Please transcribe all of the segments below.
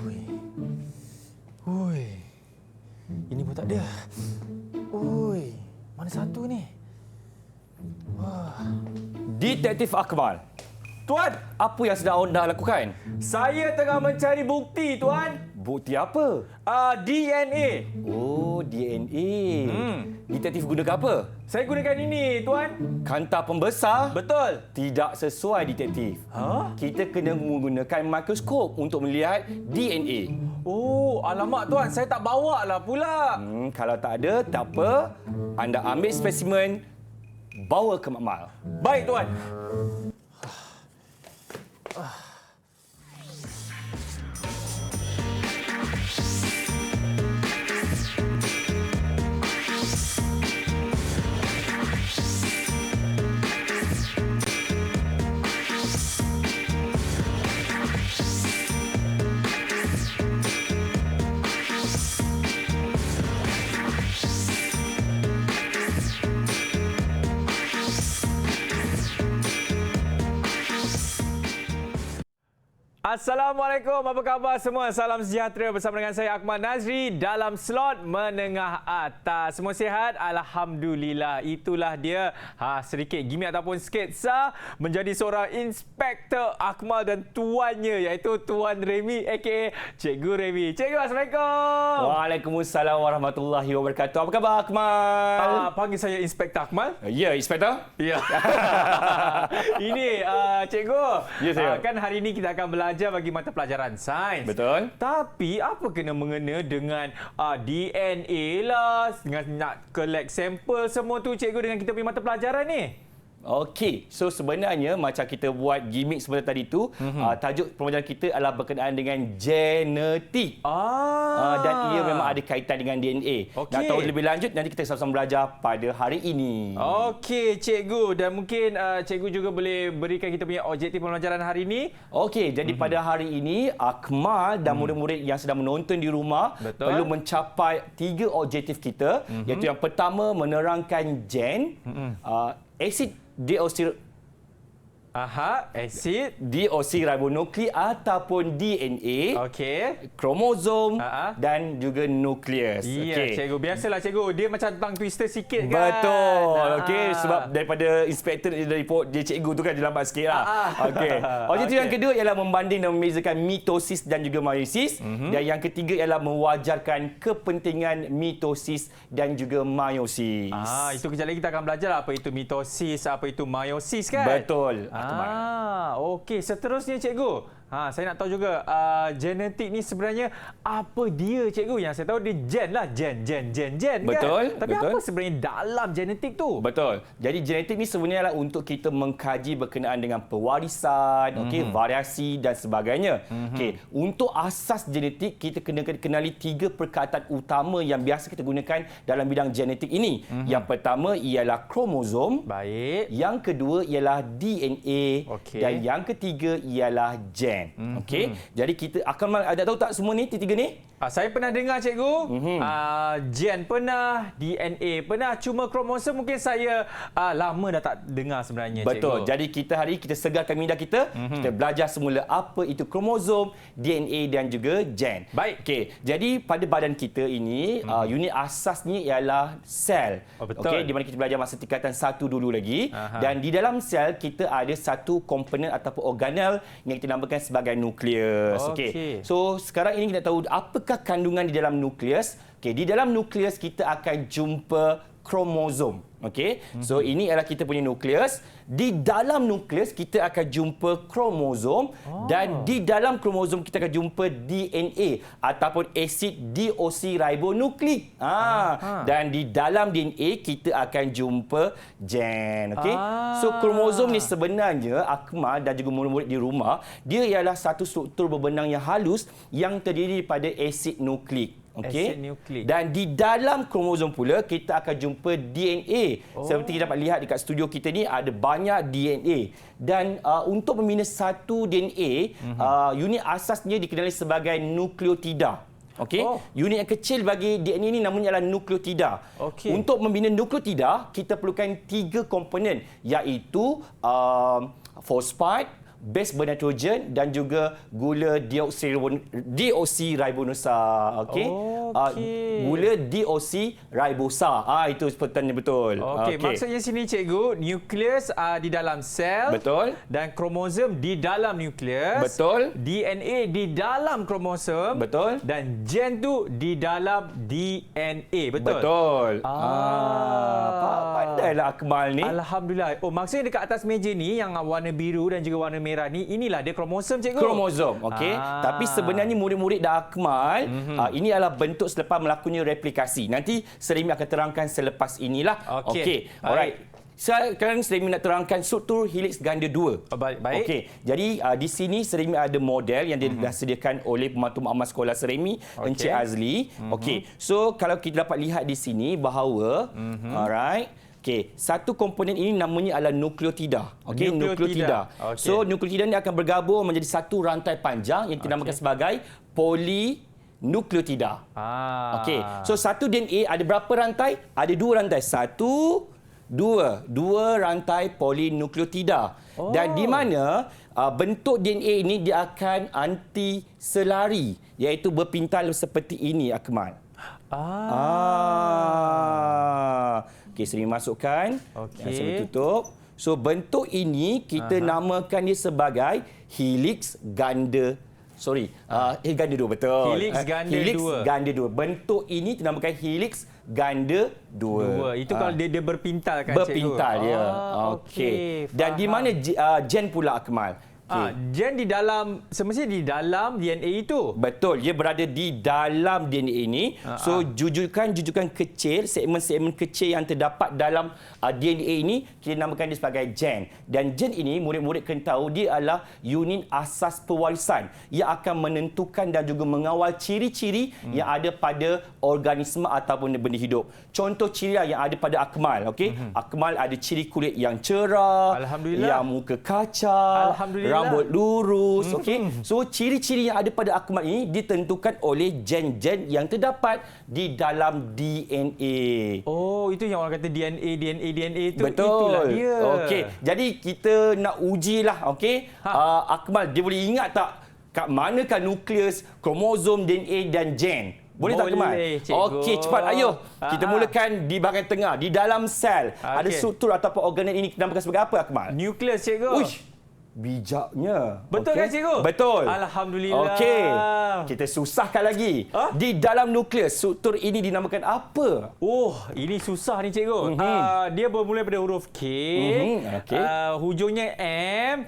Ui. Ui. Ini pun tak ada. Ui. Mana satu ni? Wah. Detektif Akmal. Tuan, apa yang sedang anda lakukan? Saya tengah mencari bukti, Tuan. Bukti apa? DNA. Oh, DNA. Detektif gunakan apa? Saya gunakan ini, Tuan. Kanta pembesar? Betul. Tidak sesuai, detektif. Kita kena menggunakan mikroskop untuk melihat DNA. Oh, alamak, Tuan. Saya tak bawa lah pula. Kalau tak ada, tak apa. Anda ambil spesimen, bawa ke makmal. Baik, Tuan. Assalamualaikum, apa khabar semua? Salam sejahtera bersama dengan saya Akmal Nazri dalam slot menengah atas. Semua sihat? Alhamdulillah. Itulah dia sedikit gimmick ataupun sketsa menjadi seorang Inspektor Akmal dan tuannya iaitu Tuan Remy aka Cikgu Remy. Cikgu, Assalamualaikum. Waalaikumsalam warahmatullahi wabarakatuh. Apa khabar Akmal? Panggil saya Inspektor Akmal? Ya, Inspektor. Ya. Ini Cikgu. Ya, saya. Kan hari ini kita akan belajar bagi mata pelajaran sains. Betul. Tapi apa kena mengena dengan DNA lah, dengan nak collect sampel semua tu, Cikgu, dengan kita punya mata pelajaran ni? Okey, so sebenarnya macam kita buat gimmick sebentar tadi tu, tajuk pembelajaran kita adalah berkenaan dengan genetik. Dan ia memang ada kaitan dengan DNA. Dan tahu lebih lanjut, nanti kita sama-sama belajar pada hari ini. Okey, Cikgu. Dan mungkin Cikgu juga boleh berikan kita punya objektif pembelajaran hari ini. Okey, jadi pada hari ini, Akmal dan murid-murid yang sedang menonton di rumah perlu mencapai 3 objektif kita. Iaitu yang pertama, menerangkan gen, asid asid deoksiribonukleik ataupun DNA, kromosom dan juga nukleus. Ya, Cikgu. Biasalah, Cikgu. Dia macam tongue twister sikit kan? Betul. Okey, sebab daripada inspektor dia cikgu tu kan dia lambat sikit lah. Okey. Objektif yang kedua ialah membanding dan membezakan mitosis dan juga meiosis. Dan yang ketiga ialah mewajarkan kepentingan mitosis dan juga meiosis. Itu kejap lagi kita akan belajar lah apa itu mitosis, apa itu meiosis kan? Betul. Okey. Seterusnya, Cikgu. Saya nak tahu juga genetik ni sebenarnya apa dia, Cikgu? Yang saya tahu dia gen lah. Gen betul, kan? Tapi betul. apa sebenarnya dalam genetik tu? Betul. Jadi genetik ni sebenarnya adalah untuk kita mengkaji berkenaan dengan pewarisan, variasi dan sebagainya. Untuk asas genetik, kita kena kenali 3 perkataan utama yang biasa kita gunakan dalam bidang genetik ini. Yang pertama ialah kromosom. Baik. Yang kedua ialah DNA. Dan yang ketiga ialah gen. Okey. Jadi kita akan ada tahu tak semua ni tiga ni? Saya pernah dengar, Cikgu. Gen pernah, DNA pernah, cuma kromosom mungkin saya lama dah tak dengar sebenarnya, Betul. Cikgu. Jadi hari ini kita segarkan minda kita. Kita belajar semula apa itu kromosom, DNA dan juga gen. Baik. Okey. Jadi pada badan kita ini unit asasnya ialah sel. Betul. Okey, di mana kita belajar masa tingkatan 1 dulu lagi. Dan di dalam sel kita ada satu komponen ataupun organel yang kita namakan sebagai nukleus. Okey. So sekarang ini kita tahu apakah kandungan di dalam nukleus. Okey, di dalam nukleus kita akan jumpa kromosom. Okey. So ini adalah kita punya nukleus. Di dalam nukleus kita akan jumpa kromosom dan di dalam kromosom kita akan jumpa DNA ataupun asid deoksiribonukleik. Dan di dalam DNA kita akan jumpa gen. Okey. So kromosom ni sebenarnya Akmal dan juga murid-murid di rumah, dia ialah satu struktur berbenang yang halus yang terdiri daripada asid nukleik. Okey. Dan di dalam kromosom pula kita akan jumpa DNA. Seperti kita dapat lihat dekat studio kita ni ada banyak DNA. Dan untuk membina satu DNA, unit asasnya dikenali sebagai nukleotida. Okey. Unit yang kecil bagi DNA ni namanya adalah nukleotida. Untuk membina nukleotida, kita perlukan 3 komponen iaitu fosfat, base bernitrogen dan juga gula deoksiribonusa. Okey. Gula deoksiribosa. Itu sepertinya betul. Okey, maksudnya sini cikgu, nukleus di dalam sel. Betul. Dan kromosom di dalam nukleus. Betul. DNA di dalam kromosom. Betul. Dan gen tu di dalam DNA. Betul. Betul. Pandailah Akmal ni. Alhamdulillah. Maksudnya dekat atas meja ni yang warna biru dan juga warna merah ni, inilah dia kromosom cikgu. Kromosom, okey. Tapi sebenarnya murid-murid dah Akmal, ini adalah bentuk selepas melakukannya replikasi. Nanti Seremi akan terangkan selepas inilah. Okey. Alright. Sekarang Seremi nak terangkan struktur helix ganda 2. Baik. Okey. Jadi di sini Seremi ada model yang disediakan oleh pembantu makmal sekolah Seremi, Encik Azli. Okey. So kalau kita dapat lihat di sini bahawa alright. Okey, satu komponen ini namanya adalah nukleotida. Okey, nukleotida. So nukleotida ini akan bergabung menjadi satu rantai panjang yang kita namakan sebagai polinukleotida. Okey. So satu DNA ada berapa rantai? Ada 2 rantai. 1, 2 rantai polinukleotida. Dan di mana bentuk DNA ini dia akan anti-selari, iaitu berpintal seperti ini, Akmal. Okey, Seremi masukkan. Okey. Seremi tutup. So bentuk ini kita namakan dia sebagai helix ganda. Ganda 2, betul. Helix ganda 2. Bentuk ini dinamakan helix ganda 2. Itu kalau dia berpintal kan, berpintal cikgu? ya. Okey. Dan di mana gen pula, Akmal? Gen di dalam, semestinya di dalam DNA itu. Betul, dia berada di dalam DNA ini. So jujukan kecil, segmen-segmen kecil yang terdapat dalam DNA ini kita namakan dia sebagai gen. Dan gen ini murid-murid kena tahu dia adalah unit asas pewarisan yang akan menentukan dan juga mengawal ciri-ciri yang ada pada organisma ataupun benda hidup. Contoh ciri yang ada pada Akmal, okey? Akmal ada ciri kulit yang cerah, alhamdulillah, yang muka kaca, alhamdulillah, rambut lurus, okey. So ciri-ciri yang ada pada Akmal ini ditentukan oleh gen-gen yang terdapat di dalam DNA. Itu yang orang kata DNA itu. Betul. Itulah dia. Okey. Jadi kita nak ujilah, okey. Akmal dia boleh ingat tak kat manakah nukleus, kromosom, DNA dan gen? Boleh tak, Akmal? Okey, cepat ayo. Kita mulakan di bahagian tengah, di dalam sel. Ada struktur ataupun organel ini kita namakan sebagai apa, Akmal? Nukleus, cikgu. Uish. Bijaknya. Betul kan, cikgu? Betul. Alhamdulillah. Okey. Kita susahkan lagi. Di dalam nukleus, struktur ini dinamakan apa? Ini susah ni, cikgu. Dia bermula pada huruf K. Hujungnya M.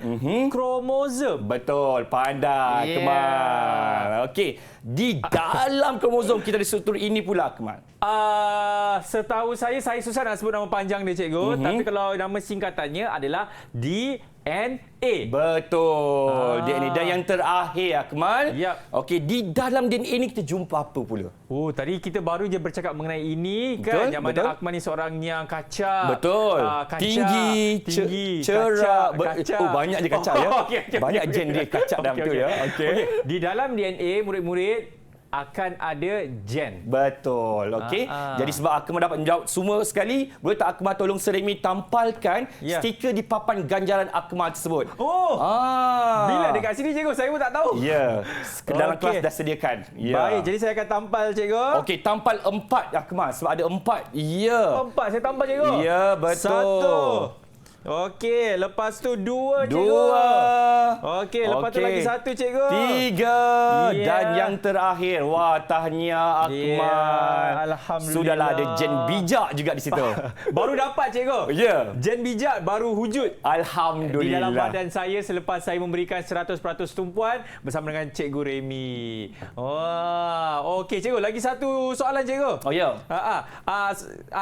Kromosom. Betul. Pandai, Akmal. Okey. Di dalam kromosom kita ada struktur ini pula, Akmal. Setahu saya susah nak sebut nama panjang dia, cikgu. Tapi kalau nama singkatannya adalah DNA. Betul. DNA. Dan yang terakhir, Akmal. Okey, di dalam DNA ini kita jumpa apa pula? Tadi kita baru je bercakap mengenai ini kan. Yang mana Akmal ni seorang yang kacak. Betul. Tinggi, cerah. Banyak je kacak ya. Banyak gen dia kacak dah, betul ya. Okey. Di dalam DNA, murid-murid akan ada gen. Betul. Okey. Jadi sebab Akmal dapat menjawab semua sekali, boleh tak Akmal tolong Seremi tampalkan stiker di papan ganjaran Akmal tersebut? Bila dekat sini, cikgu? Saya pun tak tahu. Ya. Dalam kelas dah sediakan. Baik, jadi saya akan tampal, cikgu. Okey, tampal 4, Akmal, sebab ada 4. Ya. 4 saya tampal, cikgu. Ya, betul. 1. Okey, lepas tu 2, cikgu. 2. Okey, lepas tu lagi 1, cikgu. 3. Dan yang terakhir, wah, tahniah Akmal. Alhamdulillah. Sudahlah ada gen bijak juga di situ. Baru dapat, cikgu. Ya. Gen bijak baru wujud. Alhamdulillah. Di dalam badan saya selepas saya memberikan 100% tumpuan bersama dengan Cikgu Remy. Okey, cikgu, lagi satu soalan, cikgu. Ya.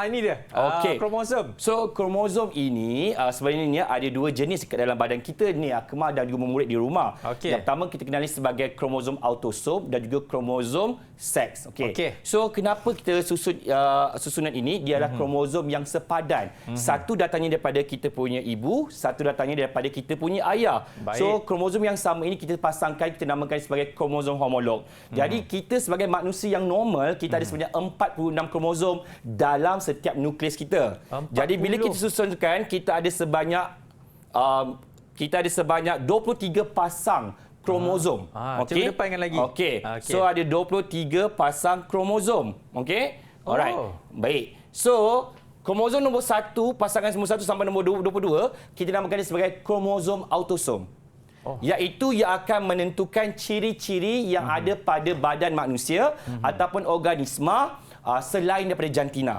Ini dia. Okey. Kromosom. So, kromosom ini sebenarnya ada 2 jenis kat dalam badan kita ni, Akmal dan juga murid di rumah. Yang pertama kita kenali sebagai kromosom autosom dan juga kromosom seks. Okey. So kenapa kita susunan ini? Dia adalah kromosom yang sepadan. Satu datangnya daripada kita punya ibu, satu datangnya daripada kita punya ayah. So kromosom yang sama ini kita pasangkan, kita namakan sebagai kromosom homolog. Jadi kita sebagai manusia yang normal, kita ada sebenarnya 46 kromosom dalam setiap nukleus kita. Jadi bila kita susunkan, kita ada sebanyak kita ada sebanyak 23 pasang kromosom. Cikgu depankan lagi. Okey. So ada 23 pasang kromosom. Okey. Alright. Baik. So kromosom nombor 1, pasangan nombor 1 sampai nombor 22, kita namakan dia sebagai kromosom autosom. Iaitu yang akan menentukan ciri-ciri yang ada pada badan manusia ataupun organisma selain daripada jantina.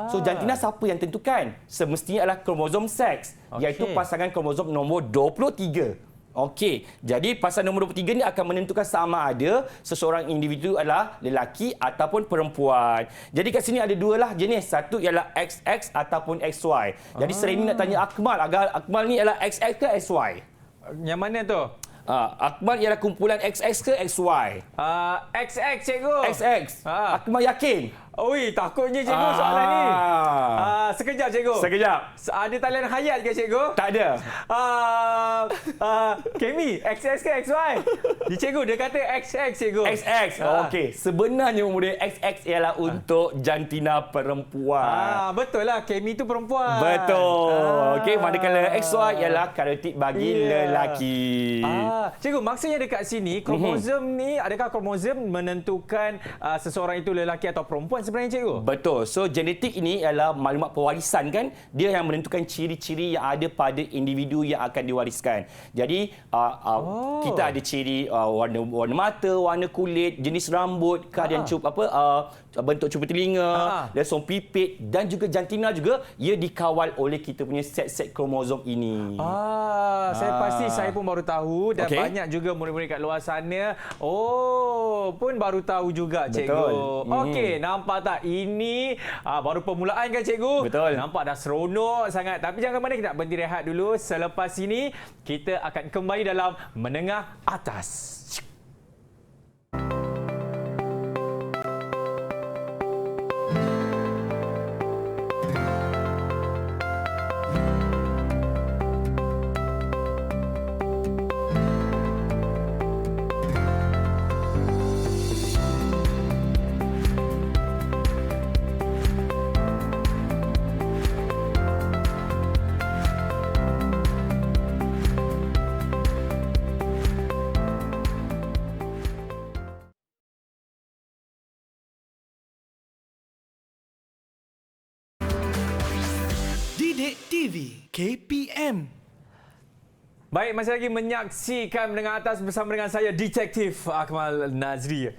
So jantina siapa yang tentukan? Semestinya adalah kromosom seks, iaitu pasangan kromosom nombor 23. Okey, jadi pasangan nombor 23 ni akan menentukan sama ada seseorang individu adalah lelaki ataupun perempuan. Jadi kat sini ada dua lah jenis. Satu ialah XX ataupun XY. Jadi sering ni nak tanya Akmal, agar Akmal ni ialah XX ke XY? Yang mana tu? Akmal ialah kumpulan XX ke XY? XX, cikgu. XX. Akmal yakin? Ui, takutnya cikgu soalan ni. Sekejap, cikgu. Sekejap. Ada talian hayat ke, cikgu? Tak ada. Kemi, XX ke XY? Cikgu, dia kata XX, cikgu. XX. Okey. Sebenarnya umur dia XX ialah untuk jantina perempuan. Betul lah. Kemi tu perempuan. Betul. Okey, manakala XY ialah karakteristik bagi lelaki. Cikgu, maksudnya dekat sini, kromosom ni, adakah kromosom menentukan seseorang itu lelaki atau perempuan sebenarnya, cikgu? Betul. So, genetik ini adalah maklumat pewarisan kan. Dia yang menentukan ciri-ciri yang ada pada individu yang akan diwariskan. Jadi, kita ada ciri warna mata, warna kulit, jenis rambut, keadaan bentuk cuba telinga, lesung pipit dan juga jantina juga, ia dikawal oleh kita punya set-set kromosom ini. Saya pasti saya pun baru tahu dan banyak juga murid-murid kat luar sana pun baru tahu juga, cikgu. Okey, nampak tak? Ini baru permulaan kan, cikgu? Betul. Nampak dah seronok sangat. Tapi jangan mana, kita nak berhenti rehat dulu. Selepas ini kita akan kembali dalam Menengah Atas. Didik TV KPM. Baik, masih lagi menyaksikan Menengah Atas bersama dengan saya, Detektif Akmal Nazri.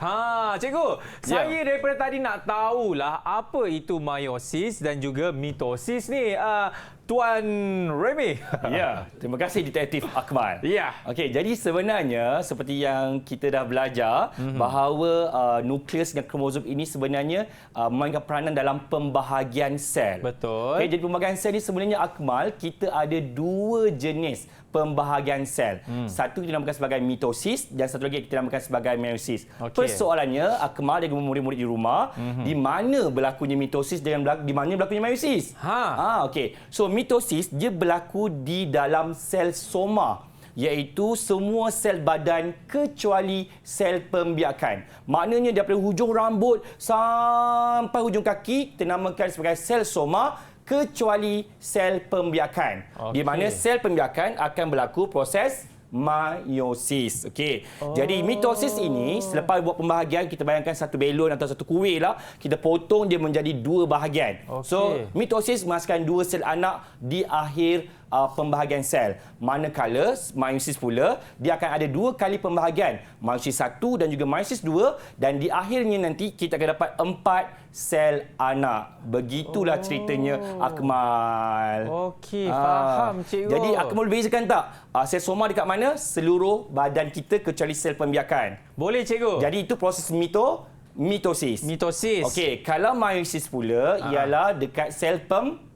Cikgu, saya daripada tadi nak tahulah apa itu meiosis dan juga mitosis ni. Tuan Remy. Ya, terima kasih Detektif Akmal. Ya. Okey, jadi sebenarnya seperti yang kita dah belajar bahawa nukleus dan kromosom ini sebenarnya memainkan peranan dalam pembahagian sel. Betul. Okey, jadi pembahagian sel ni sebenarnya, Akmal, kita ada dua jenis pembahagian sel. Satu kita namakan sebagai mitosis dan satu lagi kita namakan sebagai meiosis. Persoalannya, Akmal dan murid-murid di rumah, di mana berlakunya mitosis dan di mana berlakunya meiosis? Okey. So mitosis dia berlaku di dalam sel soma, iaitu semua sel badan kecuali sel pembiakan. Maknanya daripada hujung rambut sampai hujung kaki kita namakan sebagai sel soma kecuali sel pembiakan. Di mana sel pembiakan akan berlaku proses meiosis. Okey. Jadi mitosis ini, selepas buat pembahagian, kita bayangkan satu belon atau satu kuih lah, kita potong dia menjadi dua bahagian. So mitosis menghasilkan dua sel anak di akhir pembahagian sel. Manakala meiosis pula, dia akan ada dua kali pembahagian, meiosis 1 dan juga meiosis 2, dan di akhirnya nanti kita akan dapat 4 sel anak. Begitulah ceritanya, Akmal. Okey, faham, cikgu. Jadi Akmal boleh bezakan tak sel soma dekat mana? Seluruh badan kita kecuali sel pembiakan. Boleh, cikgu. Jadi itu proses mitosis. Mitosis. Okey, kalau meiosis pula ialah dekat sel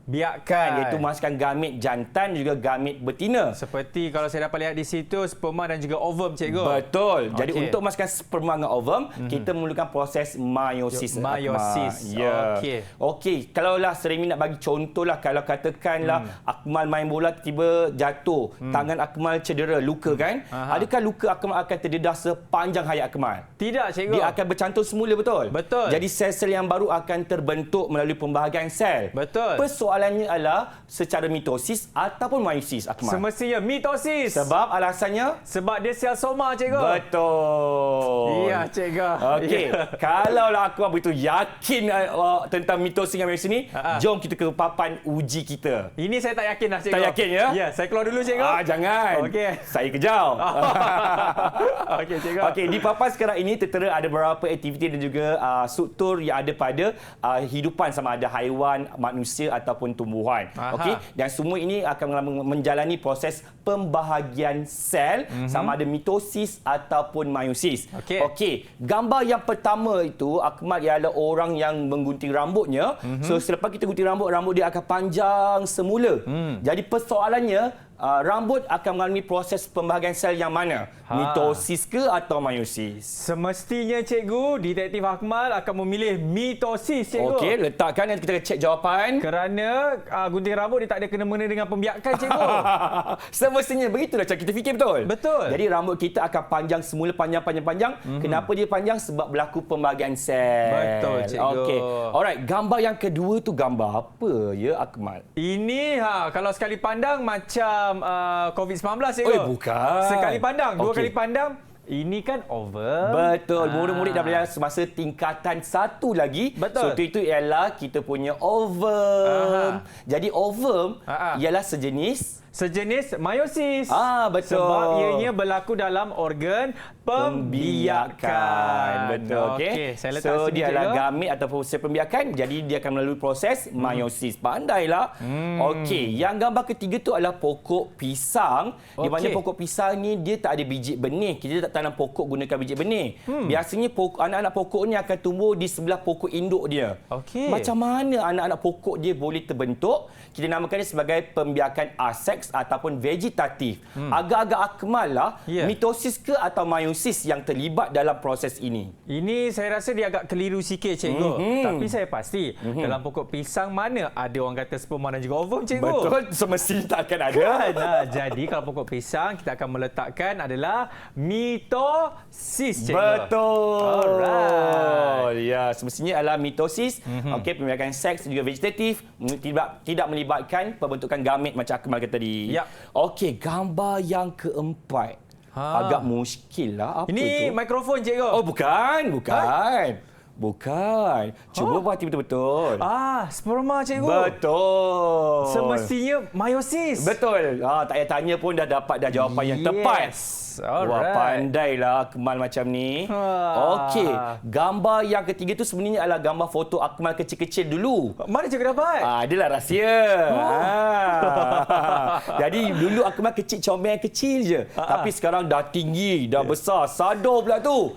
biakan, iaitu menghasilkan gamit jantan juga gamit betina. Seperti kalau saya dapat lihat di situ, sperma dan juga ovum, cikgu. Betul. Jadi untuk menghasilkan sperma dan ovum, kita memerlukan proses meiosis. Meiosis. Ya. Okey. Kalaulah sering nak bagi contohlah, kalau katakanlah Akmal main bola tiba jatuh, tangan Akmal cedera, luka kan? Adakah luka Akmal akan terdedah sepanjang hayat Akmal? Tidak, cikgu. Dia akan bercantum semula, betul? Betul. Jadi sel-sel yang baru akan terbentuk melalui pembahagian sel. Betul. persoalannya adalah secara mitosis ataupun meiosis, Akmal? Semestinya mitosis. Sebab alasannya? Sebab dia sel soma, cikgu. Betul. Ya, cikgu. Okey. Kalaulah aku begitu yakin tentang mitosis dan meiosis ni, jom kita ke papan uji kita. Ini saya tak yakin dah, cikgu. Tak yakin ya? Ya, saya keluar dulu, cikgu. Jangan. Okey. Saya kejar. Okey, cikgu. Okey, di papan sekarang ini tertera ada beberapa aktiviti dan juga struktur yang ada pada hidupan, sama ada haiwan, manusia ataupun tumbuhan. Okey, dan semua ini akan menjalani proses pembahagian sel, sama ada mitosis ataupun meiosis. Okey, gambar yang pertama itu, Akmal, ialah orang yang menggunting rambutnya. So selepas kita gunting rambut dia akan panjang semula. Jadi persoalannya, rambut akan mengalami proses pembahagian sel yang mana? Mitosis ke atau meiosis? Semestinya, cikgu, Detektif Akmal akan memilih mitosis, cikgu. Okey, letakkan dan kita cek jawapan. Kerana gunting rambut dia tak ada kena-mengena dengan pembiakan, cikgu. Semestinya begitulah cara kita fikir, betul? Betul. Jadi rambut kita akan panjang semula, panjang. Kenapa dia panjang? Sebab berlaku pembahagian sel. Betul, cikgu. Okey. Alright, gambar yang kedua tu gambar apa ya, Akmal? Ini kalau sekali pandang macam COVID-19, cikgu. Bukan. Sekali pandang, dua kali pandang. Ini kan ovum. Betul. Murid-murid dah belajar semasa tingkatan 1 lagi. Betul. So, itu ialah kita punya ovum. Jadi, ovum ialah sejenis meiosis. Betul. Sebab ianya berlaku dalam organ pembiakan. Betul. Okey. Saya letak so, sini, dia adalah cikgu. gamit ataupun sel pembiakan. Jadi, dia akan melalui proses meiosis. Pandailah. Okey. Yang gambar ketiga tu adalah pokok pisang. Di mana pokok pisang ni dia tak ada biji benih. Kita tak tanam pokok gunakan biji benih. Biasanya anak-anak pokok ni akan tumbuh di sebelah pokok induk dia. Okey. Macam mana anak-anak pokok dia boleh terbentuk? Kita namakan dia sebagai pembiakan aseks ataupun vegetatif. Agak-agak Akmal lah, mitosis ke atau meiosis yang terlibat dalam proses ini? Ini saya rasa dia agak keliru sikit, cikgu. Tapi saya pasti dalam pokok pisang mana ada orang kata sperma dan juga ovum, cikgu. Betul, semestinya tak akan ada. Jadi kalau pokok pisang kita akan meletakkan adalah mitosis, cikgu. Betul. Alright. Ya, semestinya adalah mitosis. Okey, pembiakan seks juga vegetatif, tidak melibatkan pembentukan gamit macam Akmal kata tadi. Okey, gambar yang keempat. Agak muskil lah. Apa ini tu? mikrofon, cikgu. Oh, bukan. Bukan. Cuba perhati betul-betul. Sperma, cikgu. Betul. Semestinya meiosis. Betul. Tak payah tanya pun dah dapat jawapan yang tepat. Alright. Wah, pandailah Akmal macam ni. Okey, gambar yang ketiga tu sebenarnya adalah gambar foto Akmal kecil-kecil dulu. Mana cikgu dapat? Adalah rahsia. Jadi dulu Akmal kecil, comel kecil je. Tapi sekarang dah tinggi, dah besar. Sadar pula tu.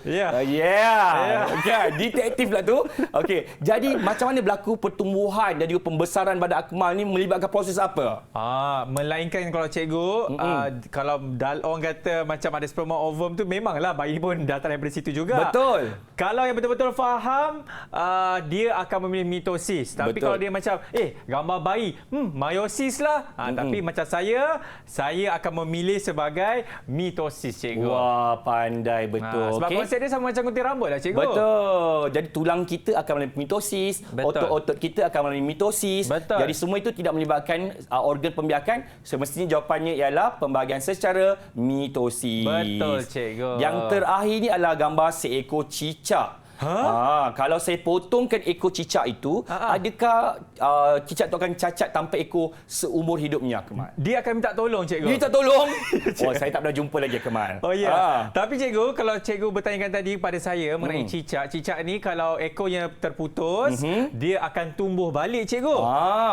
Kan, detektif pula tu. Okey, jadi macam mana berlaku pertumbuhan dan juga pembesaran pada Akmal ni melibatkan proses apa? Melainkan kalau cikgu, kalau orang kata macam ada sperma ovum tu, memanglah bayi pun datang daripada situ juga. Betul. Kalau yang betul-betul faham, dia akan memilih mitosis. Tapi kalau dia macam, gambar bayi, meiosis lah. Tapi macam saya akan memilih sebagai mitosis, cikgu. Wah, pandai betul. Sebab konsep dia sama macam gunting rambut lah, cikgu. Betul. Jadi tulang kita akan melalui mitosis, otot-otot kita akan melalui mitosis. Betul. Jadi semua itu tidak melibatkan organ pembiakan. Semestinya jawapannya ialah pembahagian secara mitosis. Betul, cikgu. Yang terakhir ni adalah gambar seekor cicak. Kalau saya potongkan ekor cicak itu, adakah cicak itu akan cacat tanpa ekor seumur hidupnya, Akmal? Dia akan minta tolong, cikgu. Dia minta tolong? Saya tak pernah jumpa lagi, Akmal. Tapi cikgu, kalau cikgu bertanyakan tadi pada saya mengenai cicak ni kalau ekornya terputus, dia akan tumbuh balik, cikgu.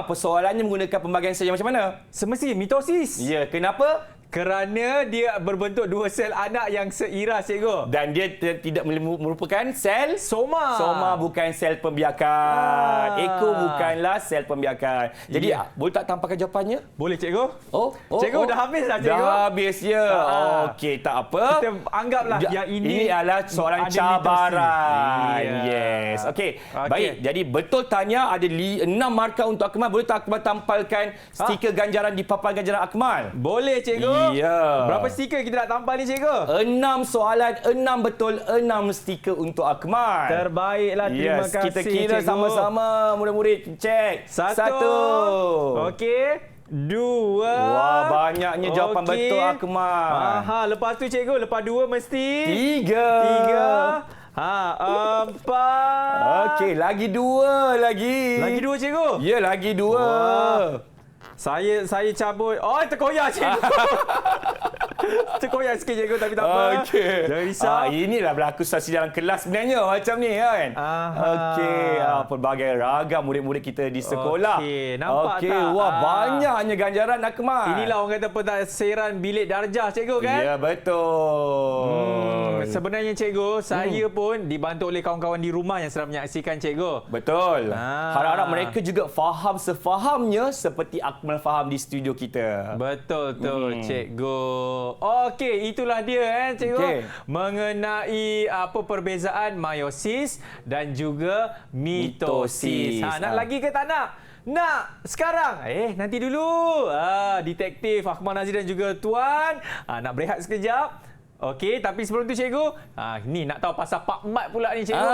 Persoalannya menggunakan pembahagian sel yang macam mana? Semestinya mitosis. Ya, kenapa? Kerana dia berbentuk dua sel anak yang seiras, cikgu. Dan dia tidak merupakan sel soma. Soma bukan sel pembiakan. Ekor bukanlah sel pembiakan. Jadi, boleh tak tampakkan jawapannya? Boleh, cikgu. Cikgu dah habis dah, cikgu. Dah habis ya. Okey, tak apa. Kita anggaplah yang ini adalah soalan cabaran. Yes. Okey. Baik, jadi betul tanya ada 6 markah untuk Akmal. Boleh tak Akmal tampalkan stiker ganjaran di papan ganjaran Akmal? Boleh, cikgu. Ya. Berapa stiker kita nak tampal ni, cikgu? 6 soalan, 6 betul, 6 stiker untuk Akmal. Terbaiklah, terima kasih, Kita kira cikgu. sama-sama murid-murid. Cek. Satu. Okey. 2. Wah, banyaknya jawapan Okey. betul, Akmal. Aha, lepas tu cikgu, lepas 2 mesti 3. 4. Okey, lagi 2 lagi. Lagi 2, cikgu. Ya, lagi 2. Wah. Saya cabut. Oh, terkoyak, cikgu. Terkoyak sikit, cikgu, tapi tak apa. Okey. Jangan risau. Inilah berlaku situasi dalam kelas sebenarnya macam ni kan. Okey, pelbagai ragam murid-murid kita di sekolah. Okey, nampak Okey, tak? wah banyaknya ganjaran, Akmal. Inilah orang kata pentadbiran bilik darjah, cikgu, kan? Ya, betul. Sebenarnya, cikgu, saya pun dibantu oleh kawan-kawan di rumah yang sedang menyaksikan, cikgu. Betul. Harap-harap mereka juga faham sefahamnya seperti Akmal faham di studio kita. Betul, cikgu. Okey, itulah dia, cikgu. Okey. Mengenai apa perbezaan meiosis dan juga mitosis. Mitosis. Nak lagi ke tak nak? Nak sekarang? Nanti dulu. Detektif Akmal Nazri dan juga Tuan. Nak berehat sekejap. Okey, tapi sebelum tu, cikgu, ni nak tahu pasal Pak Mat pula ni, cikgu.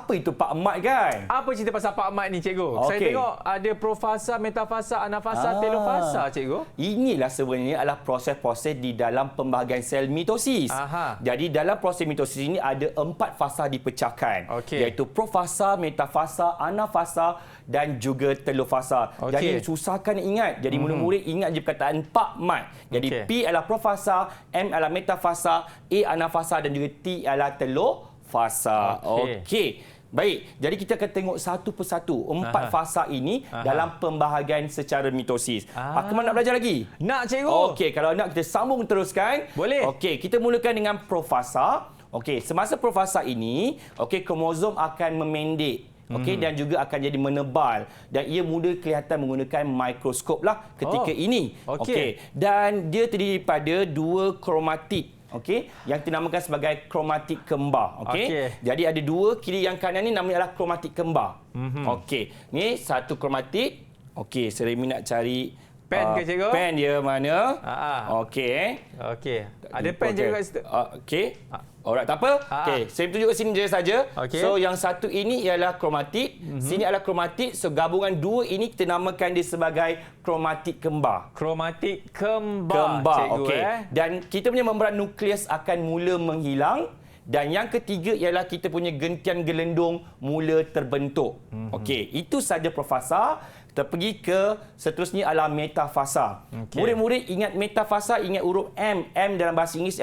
Apa itu Pak Mat kan? Apa cerita pasal Pak Mat ni, cikgu? Saya Okey. tengok ada profasa, metafasa, anafasa, telofasa, cikgu. Inilah sebenarnya adalah proses-proses di dalam pembahagian sel mitosis. Aha. Jadi dalam proses mitosis ini ada 4 fasa dipecahkan. Okey. Iaitu profasa, metafasa, anafasa dan juga telofasa. Okey. Jadi susahkan ingat. Jadi murid-murid ingat je perkataan Pak Mat. Jadi Okey. P adalah profasa, M adalah metafasa, A anafasa dan juga T adalah telofasa. Okey. Baik, jadi kita akan tengok satu persatu 4 fasa ini dalam pembahagian secara mitosis. Akmal nak belajar lagi? Nak, cikgu. Okey, kalau nak kita sambung teruskan. Boleh. Okey, kita mulakan dengan profasa. Okey, semasa profasa ini, kromosom akan memendek. Okey, dan juga akan jadi menebal dan ia mudah kelihatan menggunakan mikroskop lah ketika ini. Okey. Dan dia terdiri pada 2 kromatid. Okey, yang dinamakan sebagai kromatid kembar. Okey. Jadi ada 2, kiri yang kanan ni namanya adalah kromatid kembar. Okey, ni satu kromatid. Okey, saya nak cari pen ke, cikgu? Pen dia mana? Okey. Okey. Ada pen je kat situ. Okey. Alright, tak apa. Okey, saya tunjuk kat sini je saja. Okey. So yang satu ini ialah kromatid, sini adalah kromatid. So gabungan 2 ini kita namakan dia sebagai kromatid kembar. Kromatid kembar, cikgu. Okey. Dan kita punya membran nukleus akan mula menghilang. Dan yang ketiga ialah kita punya gentian gelendung mula terbentuk. Okey, itu saja profasa. Kita pergi ke seterusnya adalah metafasa. Murid-murid ingat metafasa, ingat huruf M. M dalam bahasa Inggeris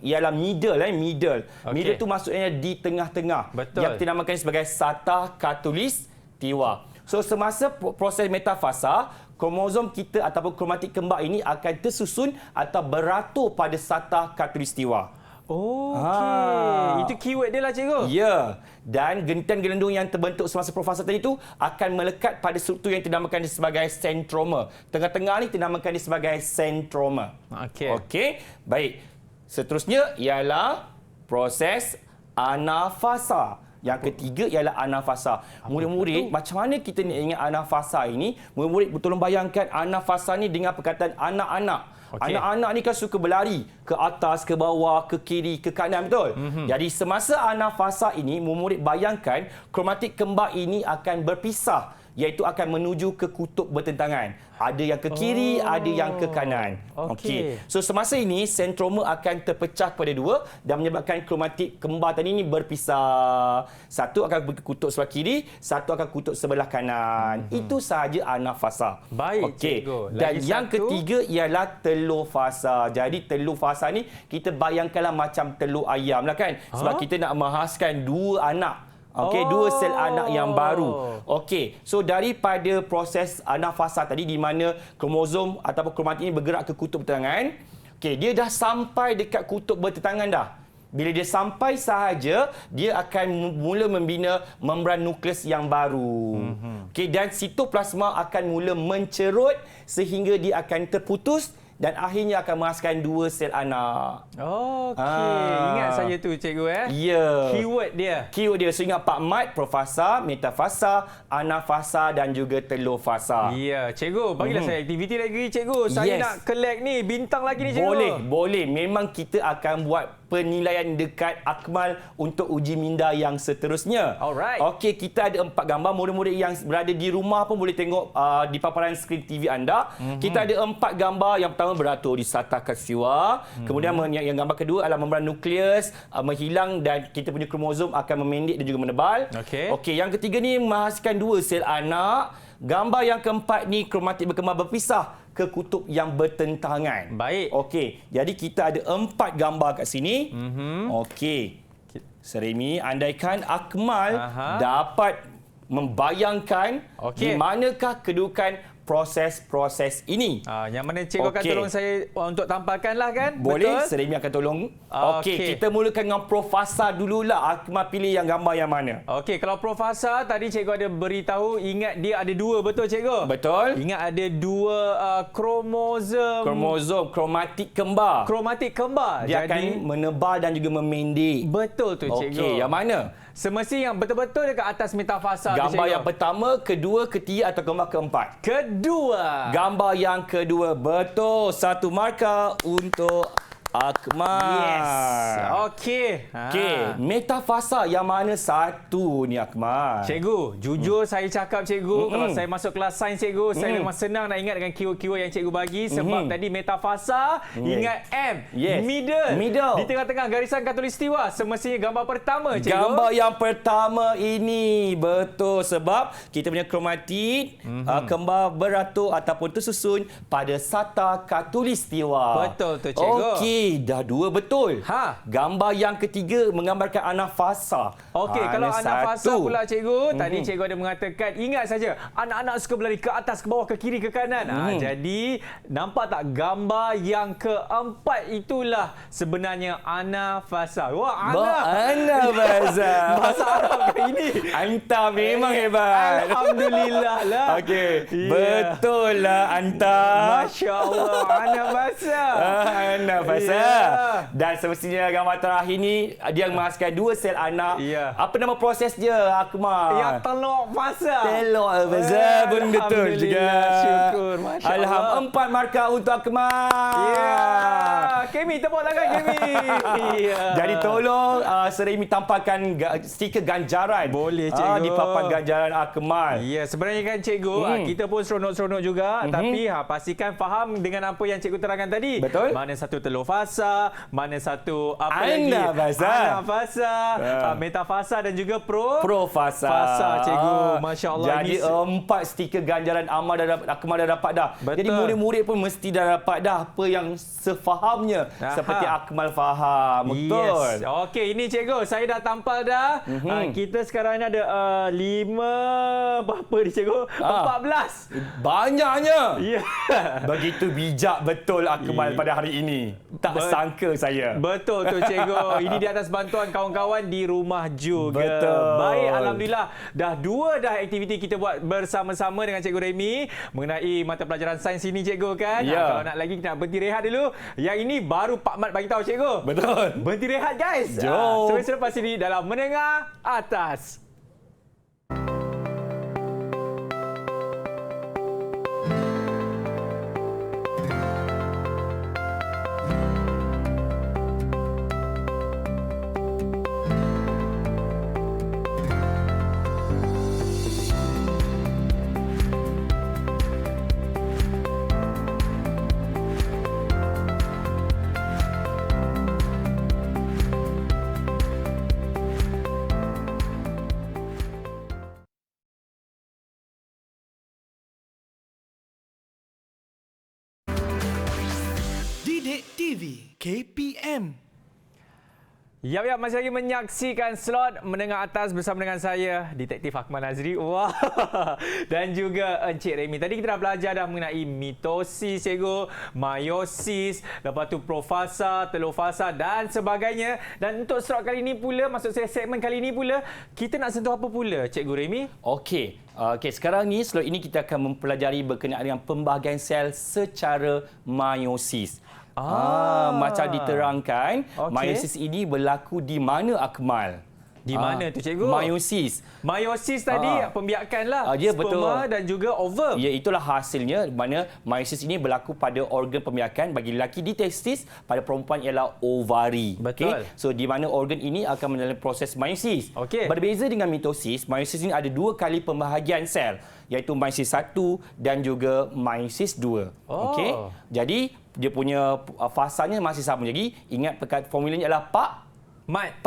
ialah middle. Middle. Middle tu maksudnya di tengah-tengah. Betul. Yang kita namakan sebagai sata khatulistiwa. So semasa proses metafasa, kromosom kita ataupun kromatid kembar ini akan tersusun atau beratur pada sata khatulistiwa. Okey. Itu keyword dia lah, cikgu. Ya. Dan gentian gelendung yang terbentuk semasa profasa tadi itu akan melekat pada struktur yang dinamakan sebagai centroma. Tengah-tengah ni dinamakan sebagai centroma. Okey. Okey. Baik. Seterusnya ialah proses anafasa. Yang ketiga ialah anafasa. Murid-murid, macam mana kita nak ingat anafasa ini? Murid-murid tolong bayangkan anafasa ni dengan perkataan anak-anak. Anak-anak ni kan suka berlari ke atas, ke bawah, ke kiri, ke kanan, betul? Jadi semasa anafasa ini, murid bayangkan kromatid kembar ini akan berpisah, iaitu akan menuju ke kutub bertentangan. Ada yang ke kiri, ada yang ke kanan. Okey. So semasa ini centroma akan terpecah kepada 2 dan menyebabkan kromatid kembar tadi ini berpisah. Satu akan ke kutub sebelah kiri, satu akan kutub sebelah kanan. Itu sahaja anafasa. Baik, okey. cikgu. Dan yang ketiga ialah telofasa. Jadi telofasa ni kita bayangkanlah macam telur ayam lah kan. Sebab kita nak menghaskan 2 anak. Okey, 2 sel anak yang baru. Okey, so daripada proses anafasa tadi di mana kromosom ataupun kromatid ini bergerak ke kutub bertentangan, okey, dia dah sampai dekat kutub bertentangan dah. Bila dia sampai sahaja, dia akan mula membina membran nukleus yang baru. Okey, dan sitoplasma akan mula mencerut sehingga dia akan terputus dan akhirnya akan menghasilkan 2 sel anak. Okey. Ingat saja tu cikgu Ya. Keyword dia. Keyword dia. So ingat Pak Mat, profasa, metafasa, anafasa dan juga telur fasa. Ya, cikgu, bagilah saya aktiviti lagi cikgu. Saya nak collect ni bintang lagi ni cikgu. Boleh. Memang kita akan buat penilaian dekat Akmal untuk uji minda yang seterusnya. Alright. Okey, kita ada 4 gambar. Murid-murid yang berada di rumah pun boleh tengok di paparan skrin TV anda. Kita ada 4 gambar. Yang pertama beratur di Sata Kasiwa. Kemudian yang gambar kedua adalah membran nukleus menghilang dan kita punya kromosom akan memendek dan juga menebal. Okey, yang ketiga ni menghasilkan 2 sel anak. Gambar yang keempat ni kromatik berkembang berpisah ke kutub yang bertentangan. Baik. Okey, jadi kita ada 4 gambar kat sini. Okey. Seremi, andaikan Akmal dapat membayangkan di manakah kedudukan proses-proses ini. Yang mana cikgu akan tolong saya untuk tampalkanlah kan? Boleh, Betul? Seremi akan tolong. Okey, kita mulakan dengan profasa dululah. Akmal pilih yang gambar yang mana? Okey, kalau profasa tadi cikgu ada beritahu, ingat dia ada 2, betul cikgu? Betul. Ingat ada 2 kromosom. Kromatik kembar. Kromatik kembar. Dia akan menebal dan juga memendek. Betul tu cikgu. Okey, yang mana? Semestinya yang betul-betul dekat atas metafasa. Gambar yang pertama, kedua, ketiga atau gambar keempat? Kedua. Gambar yang kedua. Betul. 1 markah untuk Akmal. Yes. Okey. Okey, metafasa yang mana satu ni Akmal? Cikgu, jujur saya cakap cikgu, kalau saya masuk kelas sains cikgu, saya memang senang nak ingat dengan keyword-keyword yang cikgu bagi sebab tadi metafasa, ingat M, middle. Di tengah-tengah garisan khatulistiwa, semestinya gambar pertama cikgu. Gambar yang pertama ini betul sebab kita punya kromatik kembar beratur ataupun tersusun pada Sata Khatulistiwa. Betul tu cikgu. Okey, dah 2 betul. Gambar yang ketiga menggambarkan anafasa. Okey, kalau anafasa pula cikgu, tadi cikgu ada mengatakan, ingat saja, anak-anak suka berlari ke atas, ke bawah, ke kiri, ke kanan. Jadi, nampak tak gambar yang keempat itulah sebenarnya anafasa. Wah, anafasa. Bahasa Arab ke ini? Anta memang hebat. Alhamdulillah lah. Okey, betul lah anta. Masya Allah, anafasa. Anafasa. Dan semestinya gambar terakhir ni dia menghasilkan 2 sel anak. Apa nama proses dia, Akmal? Yang telur fasa. Telur fasa pun betul juga. Syukur, Masya Allah. Alhamdulillah, 4 markah untuk Akmal. Kemi, tepuk tangan Kemi. Jadi tolong Seremi tampalkan stiker ganjaran. Boleh cikgu. Di papan ganjaran Akmal. Ya, sebenarnya kan cikgu, kita pun seronok-seronok juga. Tapi pastikan faham dengan apa yang cikgu terangkan tadi. Betul. Mana satu telur fasa, mana satu apa anafasa. Anafasa, metafasa dan juga profasa. Fasa cikgu. Masya Allah. Jadi 4 stiker ganjaran Akmal dah dapat dah. Betul. Jadi murid-murid pun mesti dah dapat dah apa yang sefahamnya seperti Akmal faham. Betul. Yes. Okey, ini cikgu, saya dah tampal dah. Kita sekarang ni ada 5 berapa ni cikgu? 14. Banyaknya. Ya. Begitu bijak betul Akmal pada hari ini. Tak sangka saya. Betul tu cikgu. Ini di atas bantuan kawan-kawan di rumah juga. Betul. Baik, alhamdulillah. Dah 2 aktiviti kita buat bersama-sama dengan Cikgu Remy mengenai mata pelajaran sains ini cikgu kan. Kalau nak lagi kita nak berhenti rehat dulu. Yang ini baru Pak Mat bagi tahu cikgu. Betul. Berhenti rehat guys. Jom. Sampai selepas ini dalam Menengah Atas. Didik TV KPM. Yap, masih lagi menyaksikan slot menengah atas bersama dengan saya, Detektif Akmal Nazri. Wah. Dan juga Encik Remy. Tadi kita dah belajar dah mengenai mitosis, cikgu, meiosis, lepas tu profasa, telur fasa dan sebagainya. Dan untuk slot kali ini pula, maksud saya segmen kali ini pula, kita nak sentuh apa pula, Cikgu Remy? Okey, sekarang ni slot ini kita akan mempelajari berkenaan dengan pembahagian sel secara meiosis. Macam diterangkan, meiosis ini berlaku di mana, Akmal? Di mana tu, cikgu? Meiosis. Meiosis tadi pembiakan lah. Dia sperma betul. Dan juga ovum. Ya, itulah hasilnya. Mana meiosis ini berlaku pada organ pembiakan. Bagi lelaki di testis, pada perempuan ialah ovari. Betul. Okay? So di mana organ ini akan melalui proses meiosis. Okey. Berbeza dengan mitosis, meiosis ini ada 2 kali pembahagian sel, iaitu meiosis 1 dan juga meiosis 2. Okey. Jadi dia punya fasanya masih sama. Jadi ingat formulanya adalah Pak Mat.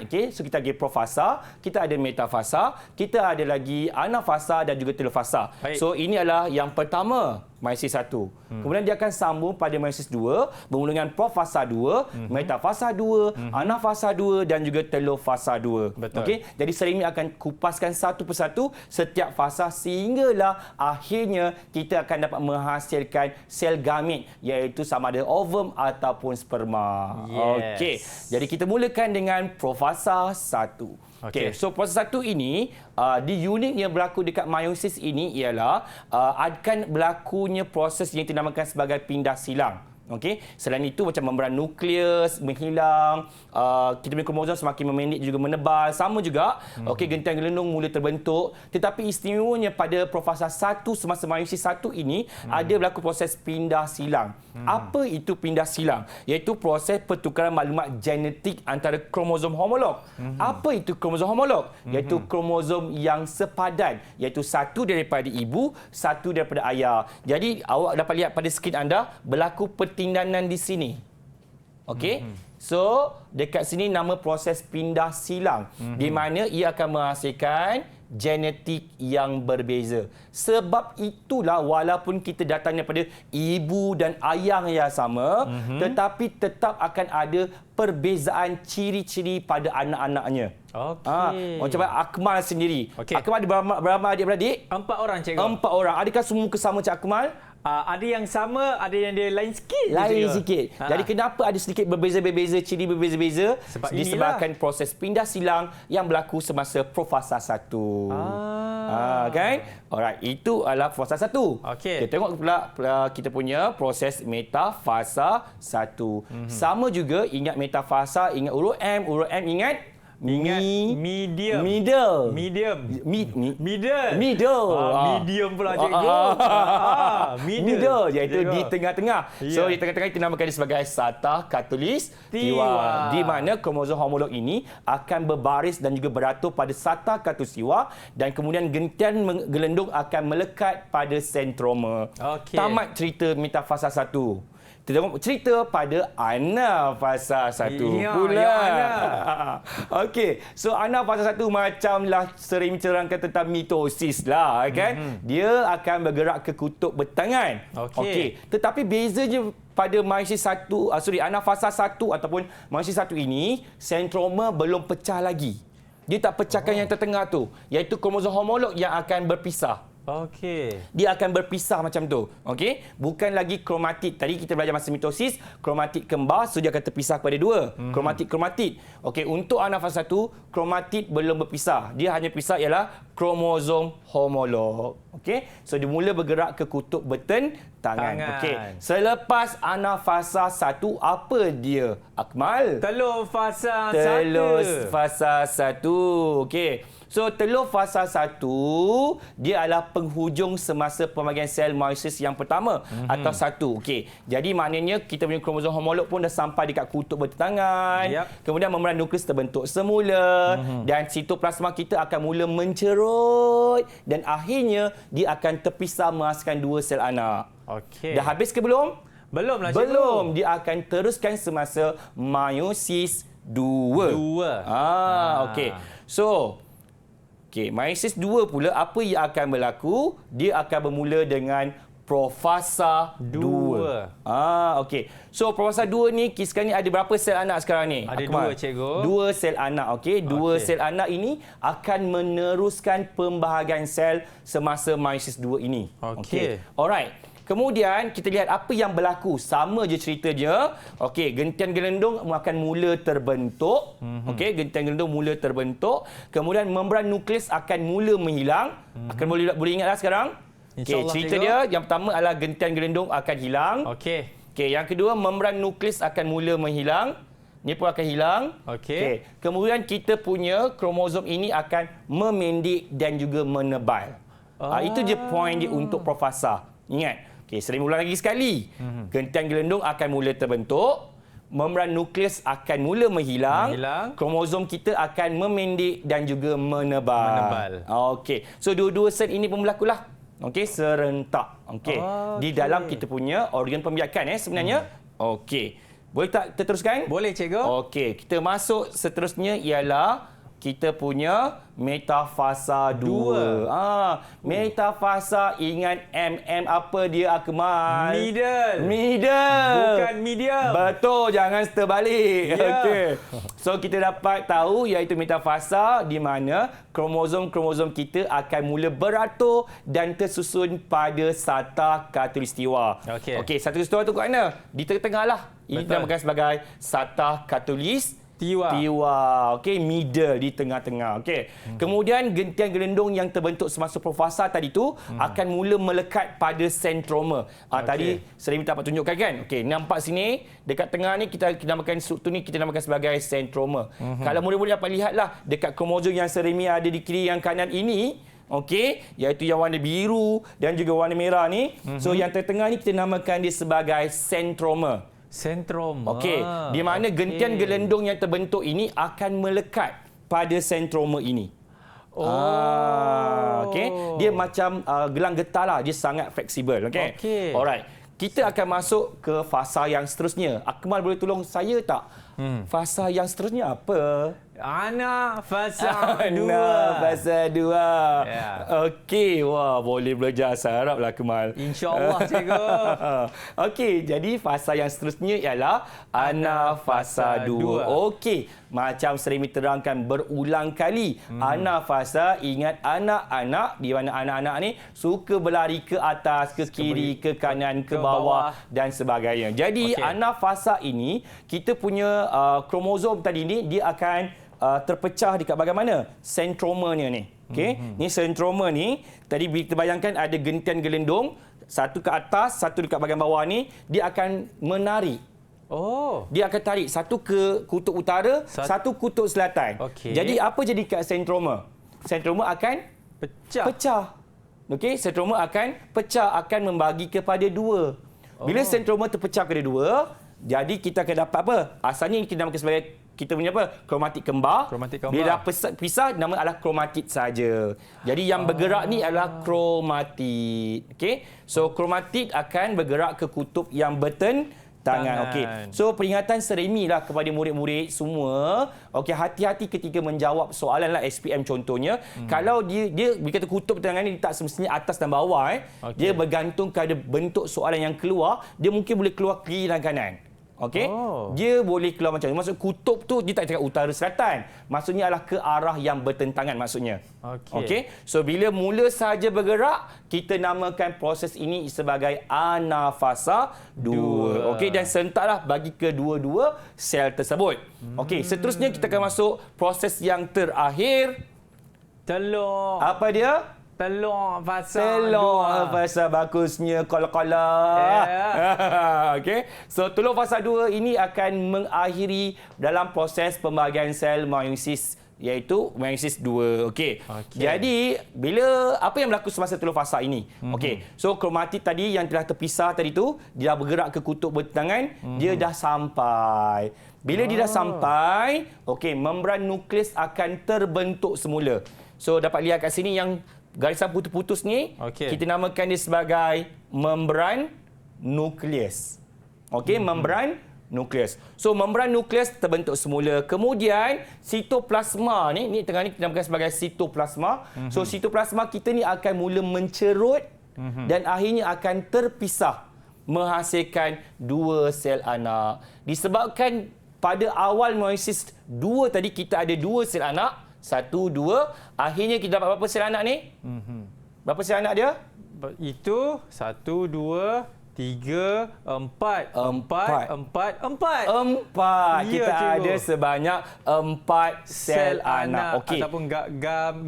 Okey, so kita lagi profasa, kita ada metafasa, kita ada lagi anafasa dan juga telur fasa. So ini adalah yang pertama, meiosis 1. Kemudian dia akan sambung pada meiosis 2 bermula dengan profasa 2, metafasa 2, anafasa 2 dan juga telur fasa 2. Okey, jadi saya ini akan kupaskan satu persatu setiap fasa sehinggalah akhirnya kita akan dapat menghasilkan sel gamet, iaitu sama ada ovum ataupun sperma. Okey, jadi kita mulakan dengan profasa 1. Okey, so proses 1 ini di unit yang berlaku dekat meiosis ini ialah akan berlakunya proses yang dinamakan sebagai pindah silang. Okey, selain itu macam membran nukleus menghilang, kita punya kromosom semakin memendek juga menebal, sama juga. Okey, gentian gelendung mula terbentuk, tetapi istimewanya pada profasa 1 semasa meiosis 1 ini ada berlaku proses pindah silang. Apa itu pindah silang? Iaitu proses pertukaran maklumat genetik antara kromosom homolog. Apa itu kromosom homolog? Iaitu kromosom yang sepadan, iaitu satu daripada ibu, satu daripada ayah. Jadi awak dapat lihat pada skrin anda berlaku pertindanan di sini. Okey. So, dekat sini nama proses pindah silang, di mana ia akan menghasilkan genetik yang berbeza. Sebab itulah walaupun kita datang daripada ibu dan ayah yang sama, tetapi tetap akan ada perbezaan ciri-ciri pada anak-anaknya. Okey. Macam Akmal sendiri. Akmal ada berapa adik-beradik? 4 orang, cikgu. 4 orang. Adakah semua sama macam Akmal? Ada yang sama, ada yang dia lain sikit. Lain sikit. Jadi kenapa ada sedikit berbeza-beza, ciri berbeza-beza? Disebabkan proses pindah silang yang berlaku semasa profasa 1. Kan? Alright, itu adalah profasa 1. Kita tengok pula kita punya proses metafasa 1. Sama juga, ingat metafasa, ingat urut M ingat medium. Medium pula, cikgu. Middle, iaitu di tengah-tengah. So di tengah-tengah kita namakan dia sebagai sata khatulistiwa, di mana kromosom homolog ini akan berbaris dan juga beratur pada sata khatulistiwa dan kemudian gentian gelendung akan melekat pada sentroma. Tamat cerita metafasa 1. Kita tengok cerita pada anafasa 1 pula. Okey, so anafasa 1 macamlah sering mencerangkan tentang mitosis lah, kan? Dia akan bergerak ke kutub bertangan. Okey, tetapi bezanya pada meiosis 1, anafasa 1 ataupun meiosis 1 ini, sentroma belum pecah lagi. Dia tak pecahkan yang tertengah tu, iaitu kromosom homolog yang akan berpisah. Dia akan berpisah macam tu. Okey, bukan lagi kromatid. Tadi kita belajar masa mitosis, kromatid kembar, so dia akan terpisah kepada 2. Kromatid. Okey, untuk anafasa 1, kromatid belum berpisah. Dia hanya pisah ialah kromosom homolog. Okey, so dia mula bergerak ke kutub bertentangan. Okey, selepas anafasa 1, apa dia, Akmal? Telur fasa 1. Telur fasa 1. Okey. So, telur fasa 1, dia adalah penghujung semasa pembahagian sel meiosis yang pertama atau 1. Okey. Jadi maknanya kita punya kromosom homolog pun dah sampai dekat kutub bertentangan. Kemudian membran nukleus terbentuk semula dan sitoplasma kita akan mula mencerut dan akhirnya dia akan terpisah menghasilkan 2 sel anak. Dah habis ke belum? Belum lah, cikgu. Belum. Dia akan teruskan semasa meiosis 2. Okey. So, meiosis 2 pula, apa yang akan berlaku? Dia akan bermula dengan profasa 2. Okey. So profasa 2 ni sekarang ni ada berapa sel anak sekarang ni? Ada Akmal? 2, cikgu. 2 sel anak, okey. 2 sel anak ini akan meneruskan pembahagian sel semasa meiosis 2 ini. Okey. Alright. Kemudian kita lihat apa yang berlaku. Sama je cerita dia. Okey, gentian gelendung akan mula terbentuk. Okey, gentian gelendung mula terbentuk. Kemudian membran nukleus akan mula menghilang. Akan boleh ingatlah sekarang? Okey, cerita dia yang pertama adalah gentian gelendung akan hilang. Okey. Okey, yang kedua membran nukleus akan mula menghilang. Ini pun akan hilang. Okey. Kemudian kita punya kromosom ini akan memendek dan juga menebal. Itu je poin dia untuk profasa. Ingat. Okey, sering ulang lagi sekali. Gentian gelendung akan mula terbentuk, membran nukleus akan mula menghilang, kromosom kita akan memendek dan juga menebal. Okey. So dua-dua sel ini pun berlakulah. Okey, serentak. Okey. Di dalam kita punya organ pembiakan sebenarnya. Okey. Boleh tak kita teruskan? Boleh, cikgu. Okey, kita masuk seterusnya ialah kita punya metafasa 2. Metafasa, ingat apa dia, Akmal? Middle. Bukan medium. Betul, jangan terbalik. Yeah. Okey. So kita dapat tahu iaitu metafasa di mana kromosom-kromosom kita akan mula beratur dan tersusun pada sata khatulistiwa. Okey, sata khatulistiwa tu kat mana? Di tengah-tengah lah. Ini dinamakan sebagai sata khatulistiwa. Okey, middle di tengah-tengah. Okey. Kemudian gentian gelendung yang terbentuk semasa profasa tadi tu akan mula melekat pada sentroma. Tadi sering minta Pak tunjukkan kan? Okey, nampak sini dekat tengah ni kita namakan struktur ni kita namakan sebagai sentroma. Kalau murid-murid dapat lihatlah dekat kromosom yang seremi ada di kiri yang kanan ini, okey, iaitu yang warna biru dan juga warna merah ni. So yang tengah ni kita namakan dia sebagai sentroma. Okey, di mana gentian gelendung yang terbentuk ini akan melekat pada sentroma ini. Okey, dia macam gelang getah lah, dia sangat fleksibel. Okey. Alright. Kita akan masuk ke fasa yang seterusnya. Akmal boleh tolong saya tak? Fasa yang seterusnya apa? Anak fasa 2. Anak fasa 2. Yeah. Okey, wah, boleh belajar bahasa Arab lah, Kemal. InsyaAllah, cikgu. Okey, jadi fasa yang seterusnya ialah anak fasa 2. Okey, macam sering diterangkan berulang kali. Anak fasa, ingat anak-anak, di mana anak-anak ni suka berlari ke atas, ke kiri, ke kanan, ke bawah dan sebagainya. Jadi, anak fasa ini, kita punya kromosom tadi ni, dia akan terpecah dekat bagaimana? Sentromanya ni. Okey, ni sentroma ni, tadi kita bayangkan ada gentian gelendung, satu ke atas, satu dekat bahagian bawah ni, dia akan menarik. Dia akan tarik satu ke kutub utara, satu kutub selatan. Jadi apa jadi kat sentroma? Sentroma akan pecah. Okey, sentroma akan pecah, akan membagi kepada 2. Bila sentroma terpecah kepada 2, jadi kita akan dapat apa? Asalnya kita namakan sebagai kita punya apa? Kromatid kembar. Bila dah pisah, nama adalah kromatid saja. Jadi yang bergerak ni adalah kromatid. Okey. So kromatid akan bergerak ke kutub yang bertentangan. Okey. So peringatan seremi lah kepada murid-murid semua. Okey, hati-hati ketika menjawab soalan lah SPM contohnya. Kalau dia berkata kutub bertentangan ni tak semestinya atas dan bawah. Dia bergantung kepada bentuk soalan yang keluar. Dia mungkin boleh keluar kiri dan kanan. Okey, dia boleh keluar macam ni. Maksud kutub tu dia tak cakap utara selatan. Maksudnya adalah ke arah yang bertentangan maksudnya. Okey. So bila mula sahaja bergerak, kita namakan proses ini sebagai anafasa 2. Okey, dan serentaklah bagi kedua-dua sel tersebut. Okey, seterusnya kita akan masuk proses yang terakhir. Telur. Apa dia? Telur fasa 2. Telur fasa bagusnya kala-kala. Okey. So telur fasa 2 ini akan mengakhiri dalam proses pembahagian sel meiosis iaitu meiosis 2. Okey. Jadi bila apa yang berlaku semasa telur fasa ini? Okey. So kromatid tadi yang telah terpisah tadi tu, dia dah bergerak ke kutub bertentangan, dia dah sampai. Bila dia dah sampai, okey, membran nukleus akan terbentuk semula. So dapat lihat kat sini yang garisan putus-putus ni, kita namakan dia sebagai membran nukleus. Okey, membran nukleus. So membran nukleus terbentuk semula. Kemudian sitoplasma ni tengah ni kita namakan sebagai sitoplasma. So sitoplasma kita ni akan mula mencerut dan akhirnya akan terpisah. menghasilkan 2 sel anak. Disebabkan pada awal meiosis 2 tadi kita ada 2 sel anak, 1, 2, akhirnya kita dapat berapa sel anak ni? Berapa sel anak dia? Itu 1, 2, 3, 4. 4. Kita ada sebanyak 4 sel anak. Okey. Ataupun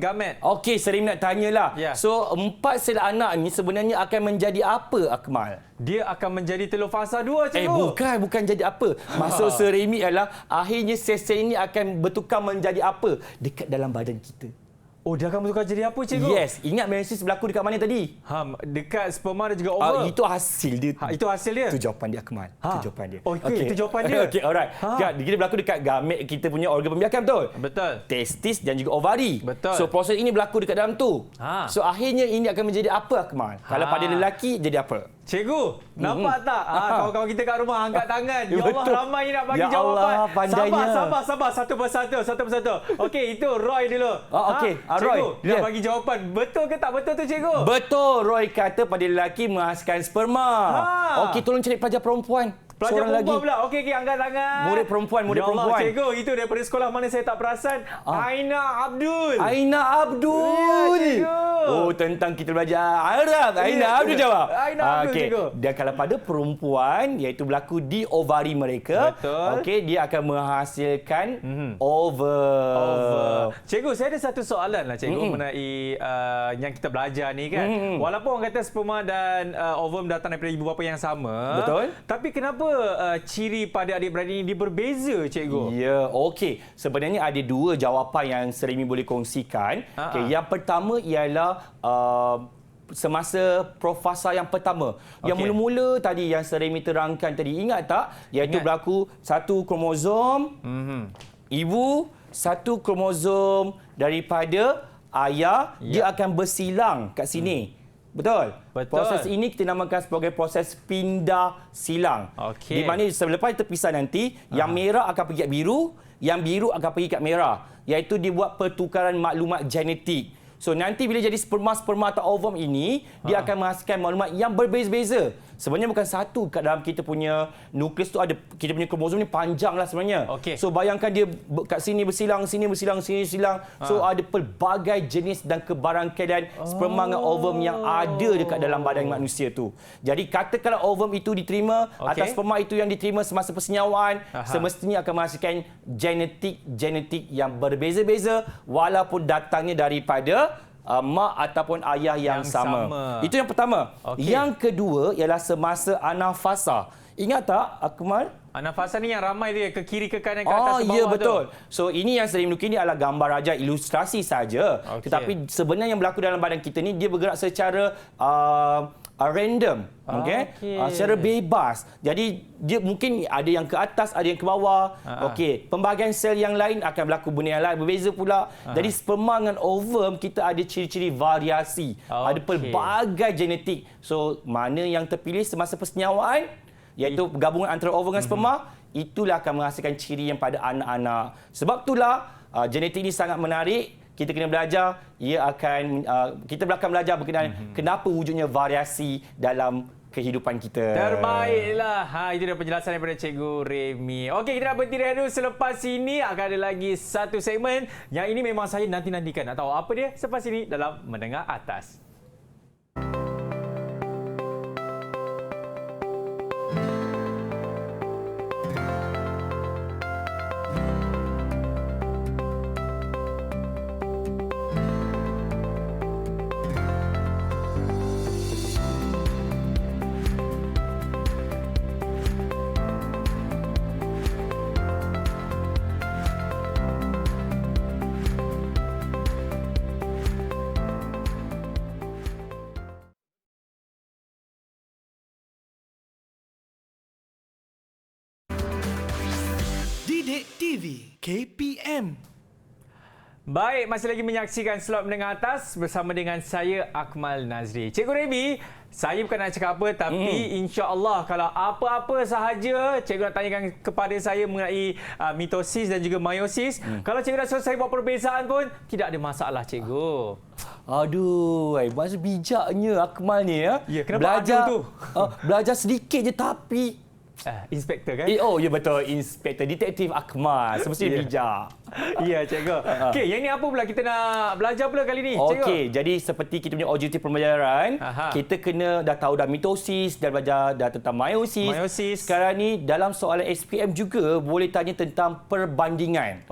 gamet. Okey, sering nak tanyalah. Ya. So, 4 sel anak ni sebenarnya akan menjadi apa, Akmal? Dia akan menjadi telur fasa 2, cikgu. Bukan jadi apa. Maksud Seremi adalah akhirnya sel-sel ini akan bertukar menjadi apa dekat dalam badan kita. Oh, dia akan bertukar jadi apa, cikgu? Yes. Ingat meiosis berlaku dekat mana tadi? Dekat sperma dan juga oval. Itu hasil dia. Itu hasil dia? Itu jawapan dia, Akmal. Itu jawapan dia. Okey, itu jawapan dia. Okey, alright. Dia berlaku dekat gamet kita punya organ pembiakan, betul? Betul. Testis dan juga ovari. Betul. So, proses ini berlaku dekat dalam tu. So, akhirnya ini akan menjadi apa, Akmal? Kalau pada lelaki, jadi apa? Cikgu, nampak tak? Kawan-kawan kita kat rumah angkat tangan. Ya Allah, Betul. ramai nak bagi Ya jawapan. Allah, pandainya. Sabar. Satu persatu. Okey, itu Roy dulu. Okey, Cikgu, Roy. dia bagi jawapan. Betul ke tak betul tu, cikgu? Betul. Roy kata pada lelaki menghasilkan sperma. Okey, tolong cari pelajar perempuan. Pelajar Seorang perempuan lagi. pula. Okey, angkat tangan. Murid perempuan. Ya Allah, cikgu, itu daripada sekolah mana saya tak perasan. Aina Abdul. Aina Abdul. Ya, cikgu. Oh, tentang kita belajar Arab. Aina Abdul jawab. Aina Abdul, okey. cikgu. Dan kalau pada perempuan, iaitu berlaku di ovari mereka, betul. Okey, dia akan menghasilkan oval. Cikgu, saya ada satu soalan lah, cikgu, mengenai yang kita belajar ni kan. Walaupun orang kata sperma dan ovum datang daripada ibu bapa yang sama. Betul. Tapi kenapa ciri pada adik-beradik ini dia berbeza, cikgu? Ya, okey. Sebenarnya ada 2 jawapan yang Seremi boleh kongsikan. Okey, yang pertama ialah semasa profasa yang pertama. Yang mula-mula tadi yang Seremi terangkan tadi, ingat tak? Iaitu berlaku 1 kromosom ibu, 1 kromosom daripada ayah, dia akan bersilang kat sini. Betul. Proses ini kita namakan sebagai proses pindah silang. Di mana selepas terpisah nanti, yang merah akan pergi kat biru, yang biru akan pergi kat merah. Iaitu dibuat pertukaran maklumat genetik. So nanti bila jadi sperma atau ovum ini, dia akan menghasilkan maklumat yang berbeza-beza. Sebenarnya bukan satu kat dalam kita punya nukleus tu ada, kita punya kromosom ni panjang lah sebenarnya. So bayangkan dia kat sini bersilang, sini bersilang, sini bersilang. So ada pelbagai jenis dan kebarangkaian sperma dan ovum yang ada dekat dalam badan manusia tu. Jadi katakanlah ovum itu diterima atau sperma itu yang diterima semasa persenyawaan, semestinya akan menghasilkan genetik yang berbeza-beza walaupun datangnya daripada mak ataupun ayah yang sama. Itu yang pertama. Yang kedua ialah semasa anafasa. Ingat tak, Akmal? Anafasa ni yang ramai dia ke kiri, ke kanan, ke atas, ke bawah. Ya, betul. So ini yang saya menunjukkan ni adalah gambar ajar, ilustrasi saja. Tetapi sebenarnya yang berlaku dalam badan kita ni dia bergerak secara random, secara bebas. Jadi dia mungkin ada yang ke atas, ada yang ke bawah. Pembahagian sel yang lain akan berlaku benda yang lain berbeza pula. Jadi sperma dan ovum kita ada ciri-ciri variasi, ada pelbagai genetik. So mana yang terpilih semasa persenyawaan, iaitu gabungan antara ovum dan sperma, itulah akan menghasilkan ciri yang pada anak-anak. Sebab itulah genetik ini sangat menarik. Kita kena belajar, kita akan belajar berkenaan kenapa wujudnya variasi dalam kehidupan kita. Terbaiklah. Itu dah penjelasan daripada Cikgu Remy. Okey, kita nak berhenti dulu. Selepas ini akan ada lagi satu segmen yang ini memang saya nanti-nantikan. Nak tahu apa dia? Selepas ini dalam Menengah Atas. Didik TV KPM. Baik, masih lagi menyaksikan Slot Menengah Atas bersama dengan saya, Akmal Nazri. Cikgu Remy, saya bukan nak cakap apa, tapi insya-Allah kalau apa-apa sahaja cikgu nak tanyakan kepada saya mengenai mitosis dan juga meiosis, kalau cikgu dah selesai buat perbezaan pun tidak ada masalah, cikgu. Aduh, masa bijaknya Akmal ni ya. Ya, kenapa belajar ada tu? Belajar sedikit je tapi Inspektor kan? oh ya betul, Inspektor Detektif Akmal semestinya bijak. Ya, cikgu. Okey, yang ni apa pula kita nak belajar pula kali ni, cikgu? Okey, jadi seperti kita punya objektif pembelajaran, kita kena dah tahu dah mitosis, dah belajar dah tentang meiosis. Sekarang ni dalam soalan SPM juga boleh tanya tentang perbandingan.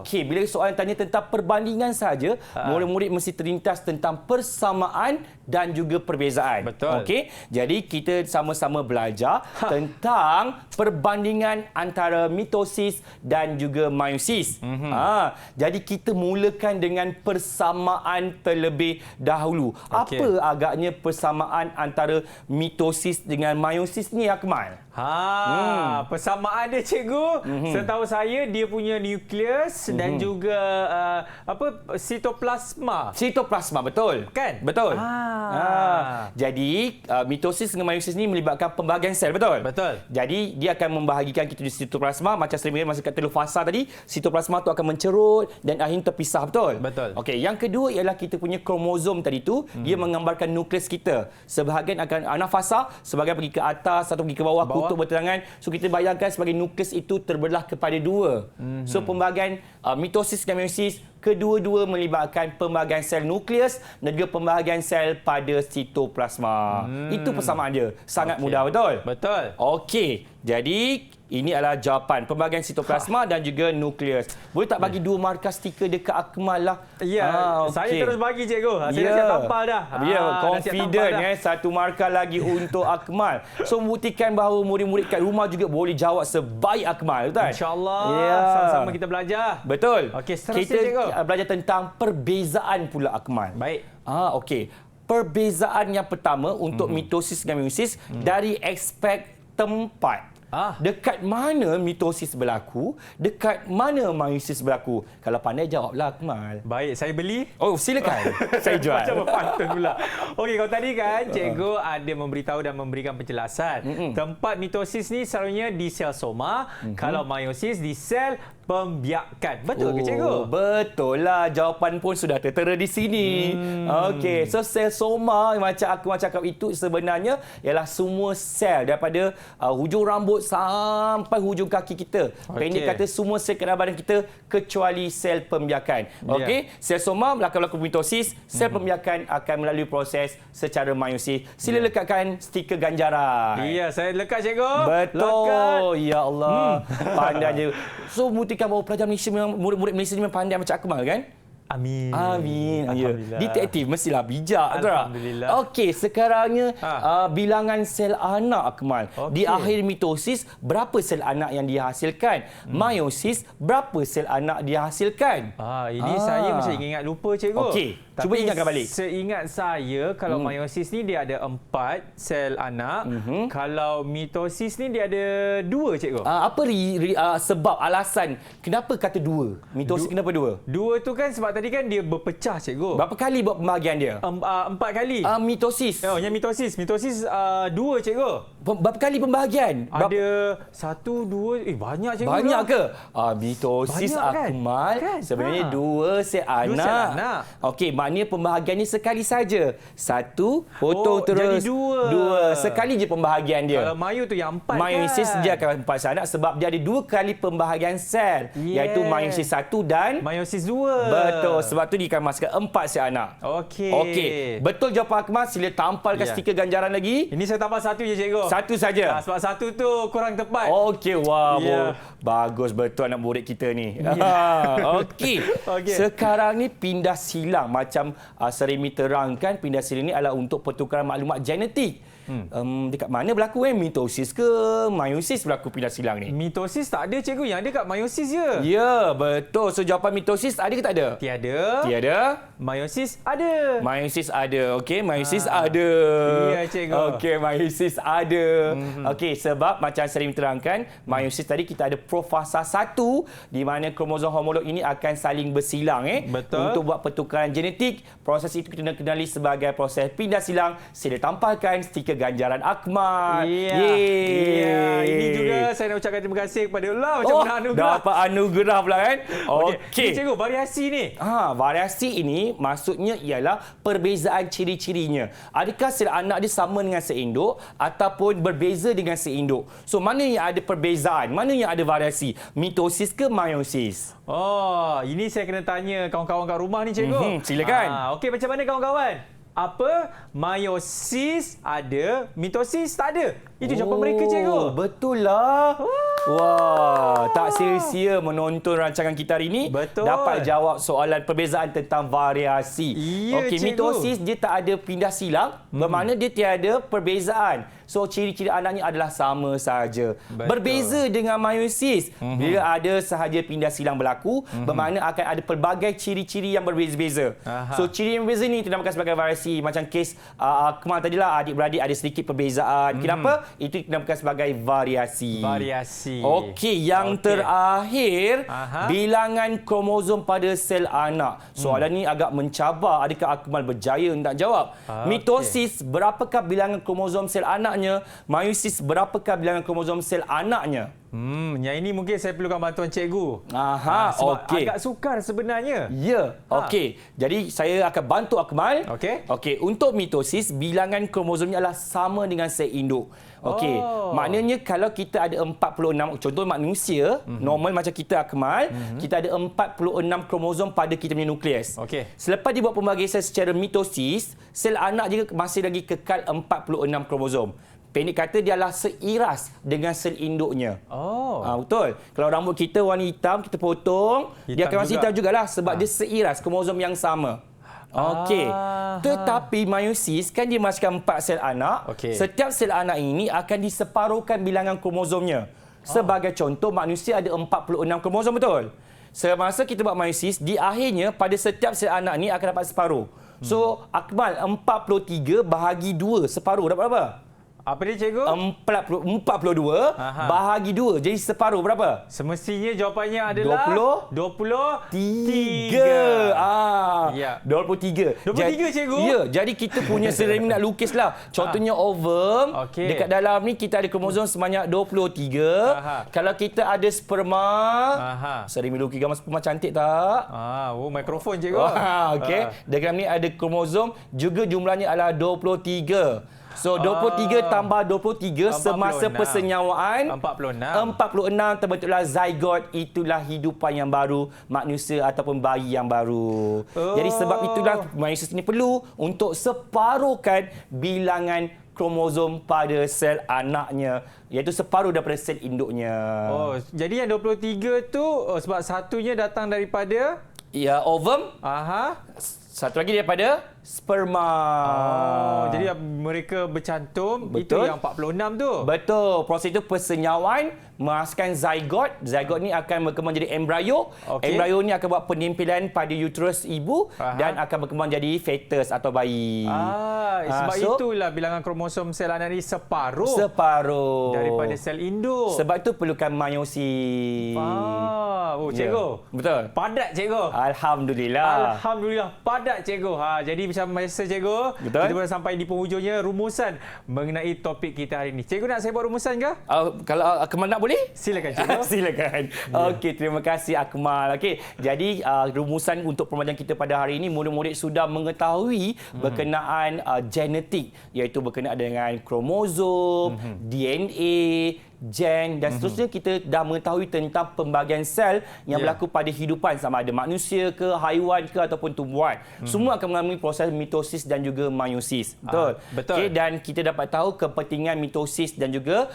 Okey, bila soalan tanya tentang perbandingan saja, murid-murid mesti terlintas tentang persamaan dan juga perbezaan. Betul. Okey, jadi kita sama-sama belajar tentang perbandingan antara mitosis dan juga meiosis. Jadi kita mulakan dengan persamaan terlebih dahulu. Okey. Apa agaknya persamaan antara mitosis dengan meiosis ni, Akmal? Persamaan dia, cikgu. Setahu saya dia punya nukleus dan juga sitoplasma. Sitoplasma, betul. Kan? Betul. Jadi mitosis dengan meiosis ni melibatkan pembahagian sel, betul? Betul. Jadi dia akan membahagikan kita di sitoplasma, macam saya masa kat telur fasa tadi, sitoplasma tu akan mencerut dan akhirnya terpisah, betul? Betul. Okey, yang kedua ialah kita punya kromosom tadi tu, dia menggambarkan nukleus kita. Sebahagian akan anafasa, sebahagian pergi ke atas, satu pergi ke bawah. Kutub berterangan. So kita bayangkan sebagai nukleus itu terbelah kepada dua. So pembahagian mitosis dan meiosis, kedua-dua melibatkan pembahagian sel nukleus dan juga pembahagian sel pada sitoplasma. Itu persamaan dia. Sangat mudah, betul? Betul. Okey. Jadi ini adalah jawapan pembahagian sitoplasma dan juga nukleus. Boleh tak bagi 2 markah stiker dekat Akmal lah? Ya, saya terus bagi, cikgu. Saya dah siap tampal dah. Ya, confident satu markah lagi untuk Akmal. So buktikan bahawa murid-murid kat rumah juga boleh jawab sebaik Akmal, betul? InsyaAllah. Ya. Sama-sama kita belajar. Betul. Okey, seterusnya, kita cikgu. belajar tentang perbezaan pula, Akmal. Baik. Okey. Perbezaan yang pertama untuk mitosis dan meiosis dari aspek tempat. Dekat mana mitosis berlaku, dekat mana meiosis berlaku. Kalau pandai jawablah, Akmal. Baik, saya beli. Oh, silakan. Saya jual. Macam berpantun pula. Okey, kalau tadi kan cikgu ada memberitahu dan memberikan penjelasan. Tempat mitosis ni selalunya di sel soma, kalau meiosis di sel pembiakan. Betul ke, cikgu? Betul lah. Jawapan pun sudah tertera di sini. Okey, so sel soma macam aku cakap itu sebenarnya ialah semua sel daripada hujung rambut sampai hujung kaki kita. Pendek kata semua sel kat badan kita kecuali sel pembiakan. Okey, sel soma berlaku mitosis, sel pembiakan akan melalui proses secara meiosis. Sila lekatkan stiker ganjaran. Ya, saya lekat, cikgu. Betul. Lekat. Ya Allah. Pandai je. So buktikan bahawa pelajar Malaysia memang, murid-murid Malaysia memang pandai macam Akmal, kan? Amin. Amin. Alhamdulillah. Detektif mestilah bijak. Alhamdulillah. Okey, sekarangnya bilangan sel anak, Akmal. Di akhir mitosis, berapa sel anak yang dihasilkan? Meiosis, berapa sel anak dihasilkan? Ini saya macam ingat lupa, cikgu. Okey, cuba ingatkan balik. Seingat saya, kalau meiosis ni dia ada 4 sel anak. Kalau mitosis ni dia ada 2, cikgu. Apa sebab, alasan kenapa kata 2? Mitosis kenapa 2? 2 tu kan sebab tadi kan dia berpecah, cikgu. Berapa kali buat pembahagian dia? 4 kali. Mitosis. Oh, yang mitosis. Mitosis 2, cikgu. Berapa kali pembahagian? Ada 1, 2, banyak, cikgu. Banyak ke? Mitosis, banyak, kan? Akmal. Kan? Sebenarnya 2 sel anak. 2 sel anak. Okey, maknanya pembahagian ni sekali saja. 1, potong terus. Jadi 2. Sekali je pembahagian dia. Kalau mayo tu yang 4 meiosis kan? dia akan 4 sel anak sebab dia ada 2 kali pembahagian sel. Iaitu meiosis 1 dan meiosis 2. Betul. Sebab tu dia akan masukkan 4 sel anak. Okey. Betul jawapan Akmal. Sila tampalkan stiker ganjaran lagi. Ini saya tambah 1 je, cikgu. 1 saja. Sebab 1 tu kurang tepat. Okey, bagus betul anak murid kita ni. Okey. Sekarang ni pindah silang macam Seremi terangkan, pindah silang ni adalah untuk pertukaran maklumat genetik. Dekat mana berlaku mitosis ke meiosis berlaku pindah silang ni? Mitosis tak ada, cikgu. Yang ada kat meiosis je. Ya, betul. So jawapan mitosis ada ke tak ada? Tiada. Meiosis ada. Meiosis ada. Okey, meiosis ada. Ya, cikgu. Okey, meiosis ada. Okey, sebab macam sering terangkan, meiosis tadi kita ada profasa 1 di mana kromosom homolog ini akan saling bersilang Betul. untuk buat pertukaran genetik. Proses itu kita kenali sebagai proses pindah silang. Sila tampalkan stiker ganjaran Akmal. Ini juga saya nak ucapkan terima kasih kepada Allah macam mana anugerah. Dapat anugerah pula kan. Okey. Cikgu, variasi ni. Variasi ini maksudnya ialah perbezaan ciri-cirinya. Adakah sel anak dia sama dengan sel induk ataupun berbeza dengan sel induk? So mana yang ada perbezaan, mana yang ada variasi? Mitosis ke meiosis? Ini saya kena tanya kawan-kawan kat rumah ni, cikgu. Silakan. Okey, macam mana kawan-kawan? Apa meiosis ada, mitosis tak ada? Itu jawapan mereka, cikgu. Betul lah. Wah, tak sia-sia menonton rancangan kita hari ini. Betul. Dapat jawab soalan perbezaan tentang variasi. Ya, Okey, mitosis dia tak ada pindah silang, bermakna dia tiada perbezaan. So, ciri-ciri anaknya adalah sama sahaja. Berbeza dengan meiosis. Bila ada sahaja pindah silang berlaku, bermakna akan ada pelbagai ciri-ciri yang berbeza-beza. So, ciri yang berbeza ni dinamakan sebagai variasi. Macam kes Akmal tadilah, adik-beradik ada sedikit perbezaan. Kenapa? Itu dinamakan sebagai variasi. Okey, yang terakhir, bilangan kromosom pada sel anak. Soalan ni agak mencabar. Adakah Akmal berjaya nak jawab? Mitosis, berapakah bilangan kromosom sel anaknya? Meiosis, berapakah bilangan kromosom sel anaknya? Yang ini mungkin saya perlukan bantuan cikgu. Sebab agak sukar sebenarnya. Ya, okey. Jadi saya akan bantu Akmal. Okey, untuk mitosis, bilangan kromosomnya adalah sama dengan sel induk. Okey, maknanya kalau kita ada 46, contoh manusia, normal macam kita Akmal, kita ada 46 kromosom pada kita punya nukleus. Selepas dibuat pembagian secara mitosis, sel anak juga masih lagi kekal 46 kromosom. Pendek kata, dia adalah seiras dengan sel induknya. Betul. Kalau rambut kita warna hitam, kita potong, dia akan masih hitam jugalah sebab dia seiras, kromosom yang sama. Okey. Tetapi meiosis kan dia masukkan 4 sel anak. Setiap sel anak ini akan diseparuhkan bilangan kromosomnya. Sebagai contoh, manusia ada 46 kromosom, betul? Semasa kita buat meiosis, di akhirnya pada setiap sel anak ini akan dapat separuh. So, Akmal, 43 bahagi 2, separuh dapat berapa? Apa dia, cikgu? 42 bahagi 2. Jadi separuh berapa? Semestinya jawapannya adalah 23. 23. 23, cikgu? Ya, jadi kita punya serem nak lukis lah. Contohnya ovum. Dekat dalam ni kita ada kromosom sebanyak 23. Kalau kita ada sperma. Serem lukis gambar sperma cantik tak? Mikrofon, cikgu. Dalam ni ada kromosom juga jumlahnya adalah 23. So 23 tambah 23 semasa persenyawaan 46 terbentuklah zygote, itulah hidupan yang baru, manusia ataupun bayi yang baru. Jadi sebab itulah meiosis ini perlu untuk separuhkan bilangan kromosom pada sel anaknya, iaitu separuh daripada sel induknya. Jadi yang 23 tu sebab satunya datang daripada ovum. Satu lagi daripada sperma. Jadi mereka bercantum. Betul. Itu yang 46 tu. Betul. Proses itu persenyawaan menghasilkan zygote. Zygote ni akan berkembang jadi embrio. Embrio ni akan buat penimpilan pada uterus ibu dan akan berkembang jadi fetus atau bayi. Sebab itulah bilangan kromosom sel anak ni separuh daripada sel induk. Sebab itu perlukan meiosis. Cikgu. Betul. Padat, cikgu. Alhamdulillah. Padat, cikgu. Jadi macam biasa, cikgu. Betul. Kita dah sampai di penghujungnya rumusan mengenai topik kita hari ini. Cikgu nak saya buat rumusan ke? Kalau Akmal nak boleh? Silakan, cikgu. Silakan. Okey, terima kasih Akmal. Okey, jadi rumusan untuk pembelajaran kita pada hari ini, murid-murid sudah mengetahui berkenaan genetik, iaitu berkenaan dengan kromosom, DNA, gen dan seterusnya. Kita dah mengetahui tentang pembagian sel yang berlaku pada hidupan, sama ada manusia ke, haiwan ke ataupun tumbuhan. Semua akan mengalami proses mitosis dan juga meiosis. Betul. Okay, dan kita dapat tahu kepentingan mitosis dan juga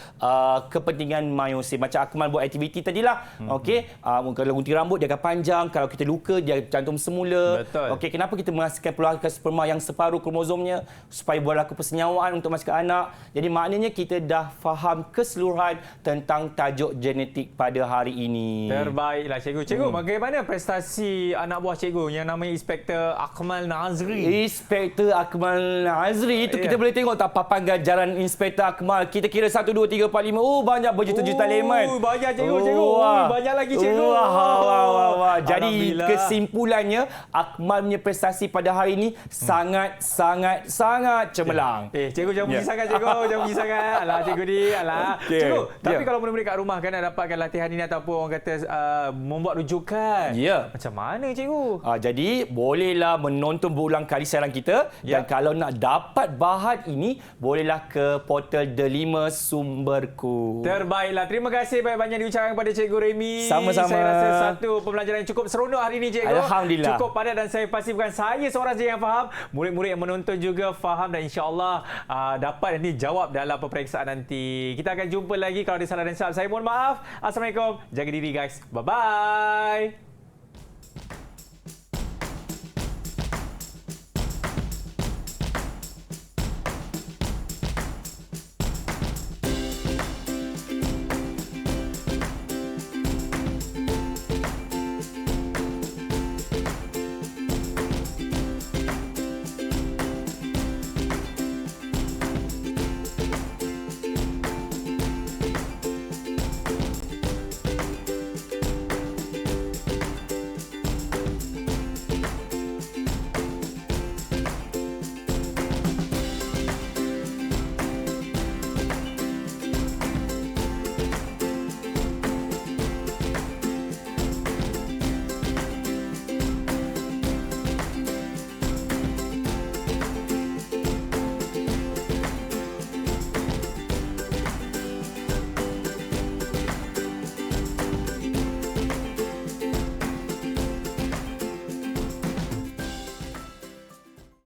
kepentingan meiosis. Macam Akmal buat aktiviti tadilah. Okey, kalau gunting rambut dia akan panjang, kalau kita luka dia cantum semula. Okey, kenapa kita menghasilkan keluarkan sperma yang separuh kromosomnya supaya berlaku persenyawaan untuk masukkan anak. Jadi maknanya kita dah faham keseluruhan nasihat tentang tajuk genetik pada hari ini. Terbaiklah cikgu. Cikgu, bagaimana prestasi anak buah cikgu yang namanya Inspektor Akmal Nazri? Inspektor Akmal Nazri itu kita boleh tengok tak papan ganjaran Inspektor Akmal. Kita kira 1, 2, 3, 4, 5. Oh, banyak berjuta-juta lemon. Banyak cikgu. Banyak lagi cikgu. Wah. Jadi kesimpulannya Akmal punya prestasi pada hari ini sangat cemerlang. Cikgu jangan puji sangat cikgu. Jangan puji sangat. Alah cikgu ni. Cikgu, tapi kalau murid-murid kat rumah kan nak dapatkan latihan ini ataupun orang kata membuat rujukan. Macam mana cikgu? Jadi bolehlah menonton berulang kali siaran kita dan kalau nak dapat bahan ini bolehlah ke portal Delima Sumberku. Terbaiklah. Terima kasih banyak-banyak diucapkan kepada Cikgu Remy. Sama-sama. Saya rasa satu pembelajaran yang cukup seronok hari ini cikgu. Alhamdulillah. Cukup padat dan saya pasti bukan saya seorang saja yang faham. Murid-murid yang menonton juga faham dan insya-Allah dapat ini jawab dalam peperiksaan nanti. Kita akan jumpa lagi kalau ada salah dan silap. Saya mohon maaf. Assalamualaikum. Jaga diri guys. Bye-bye.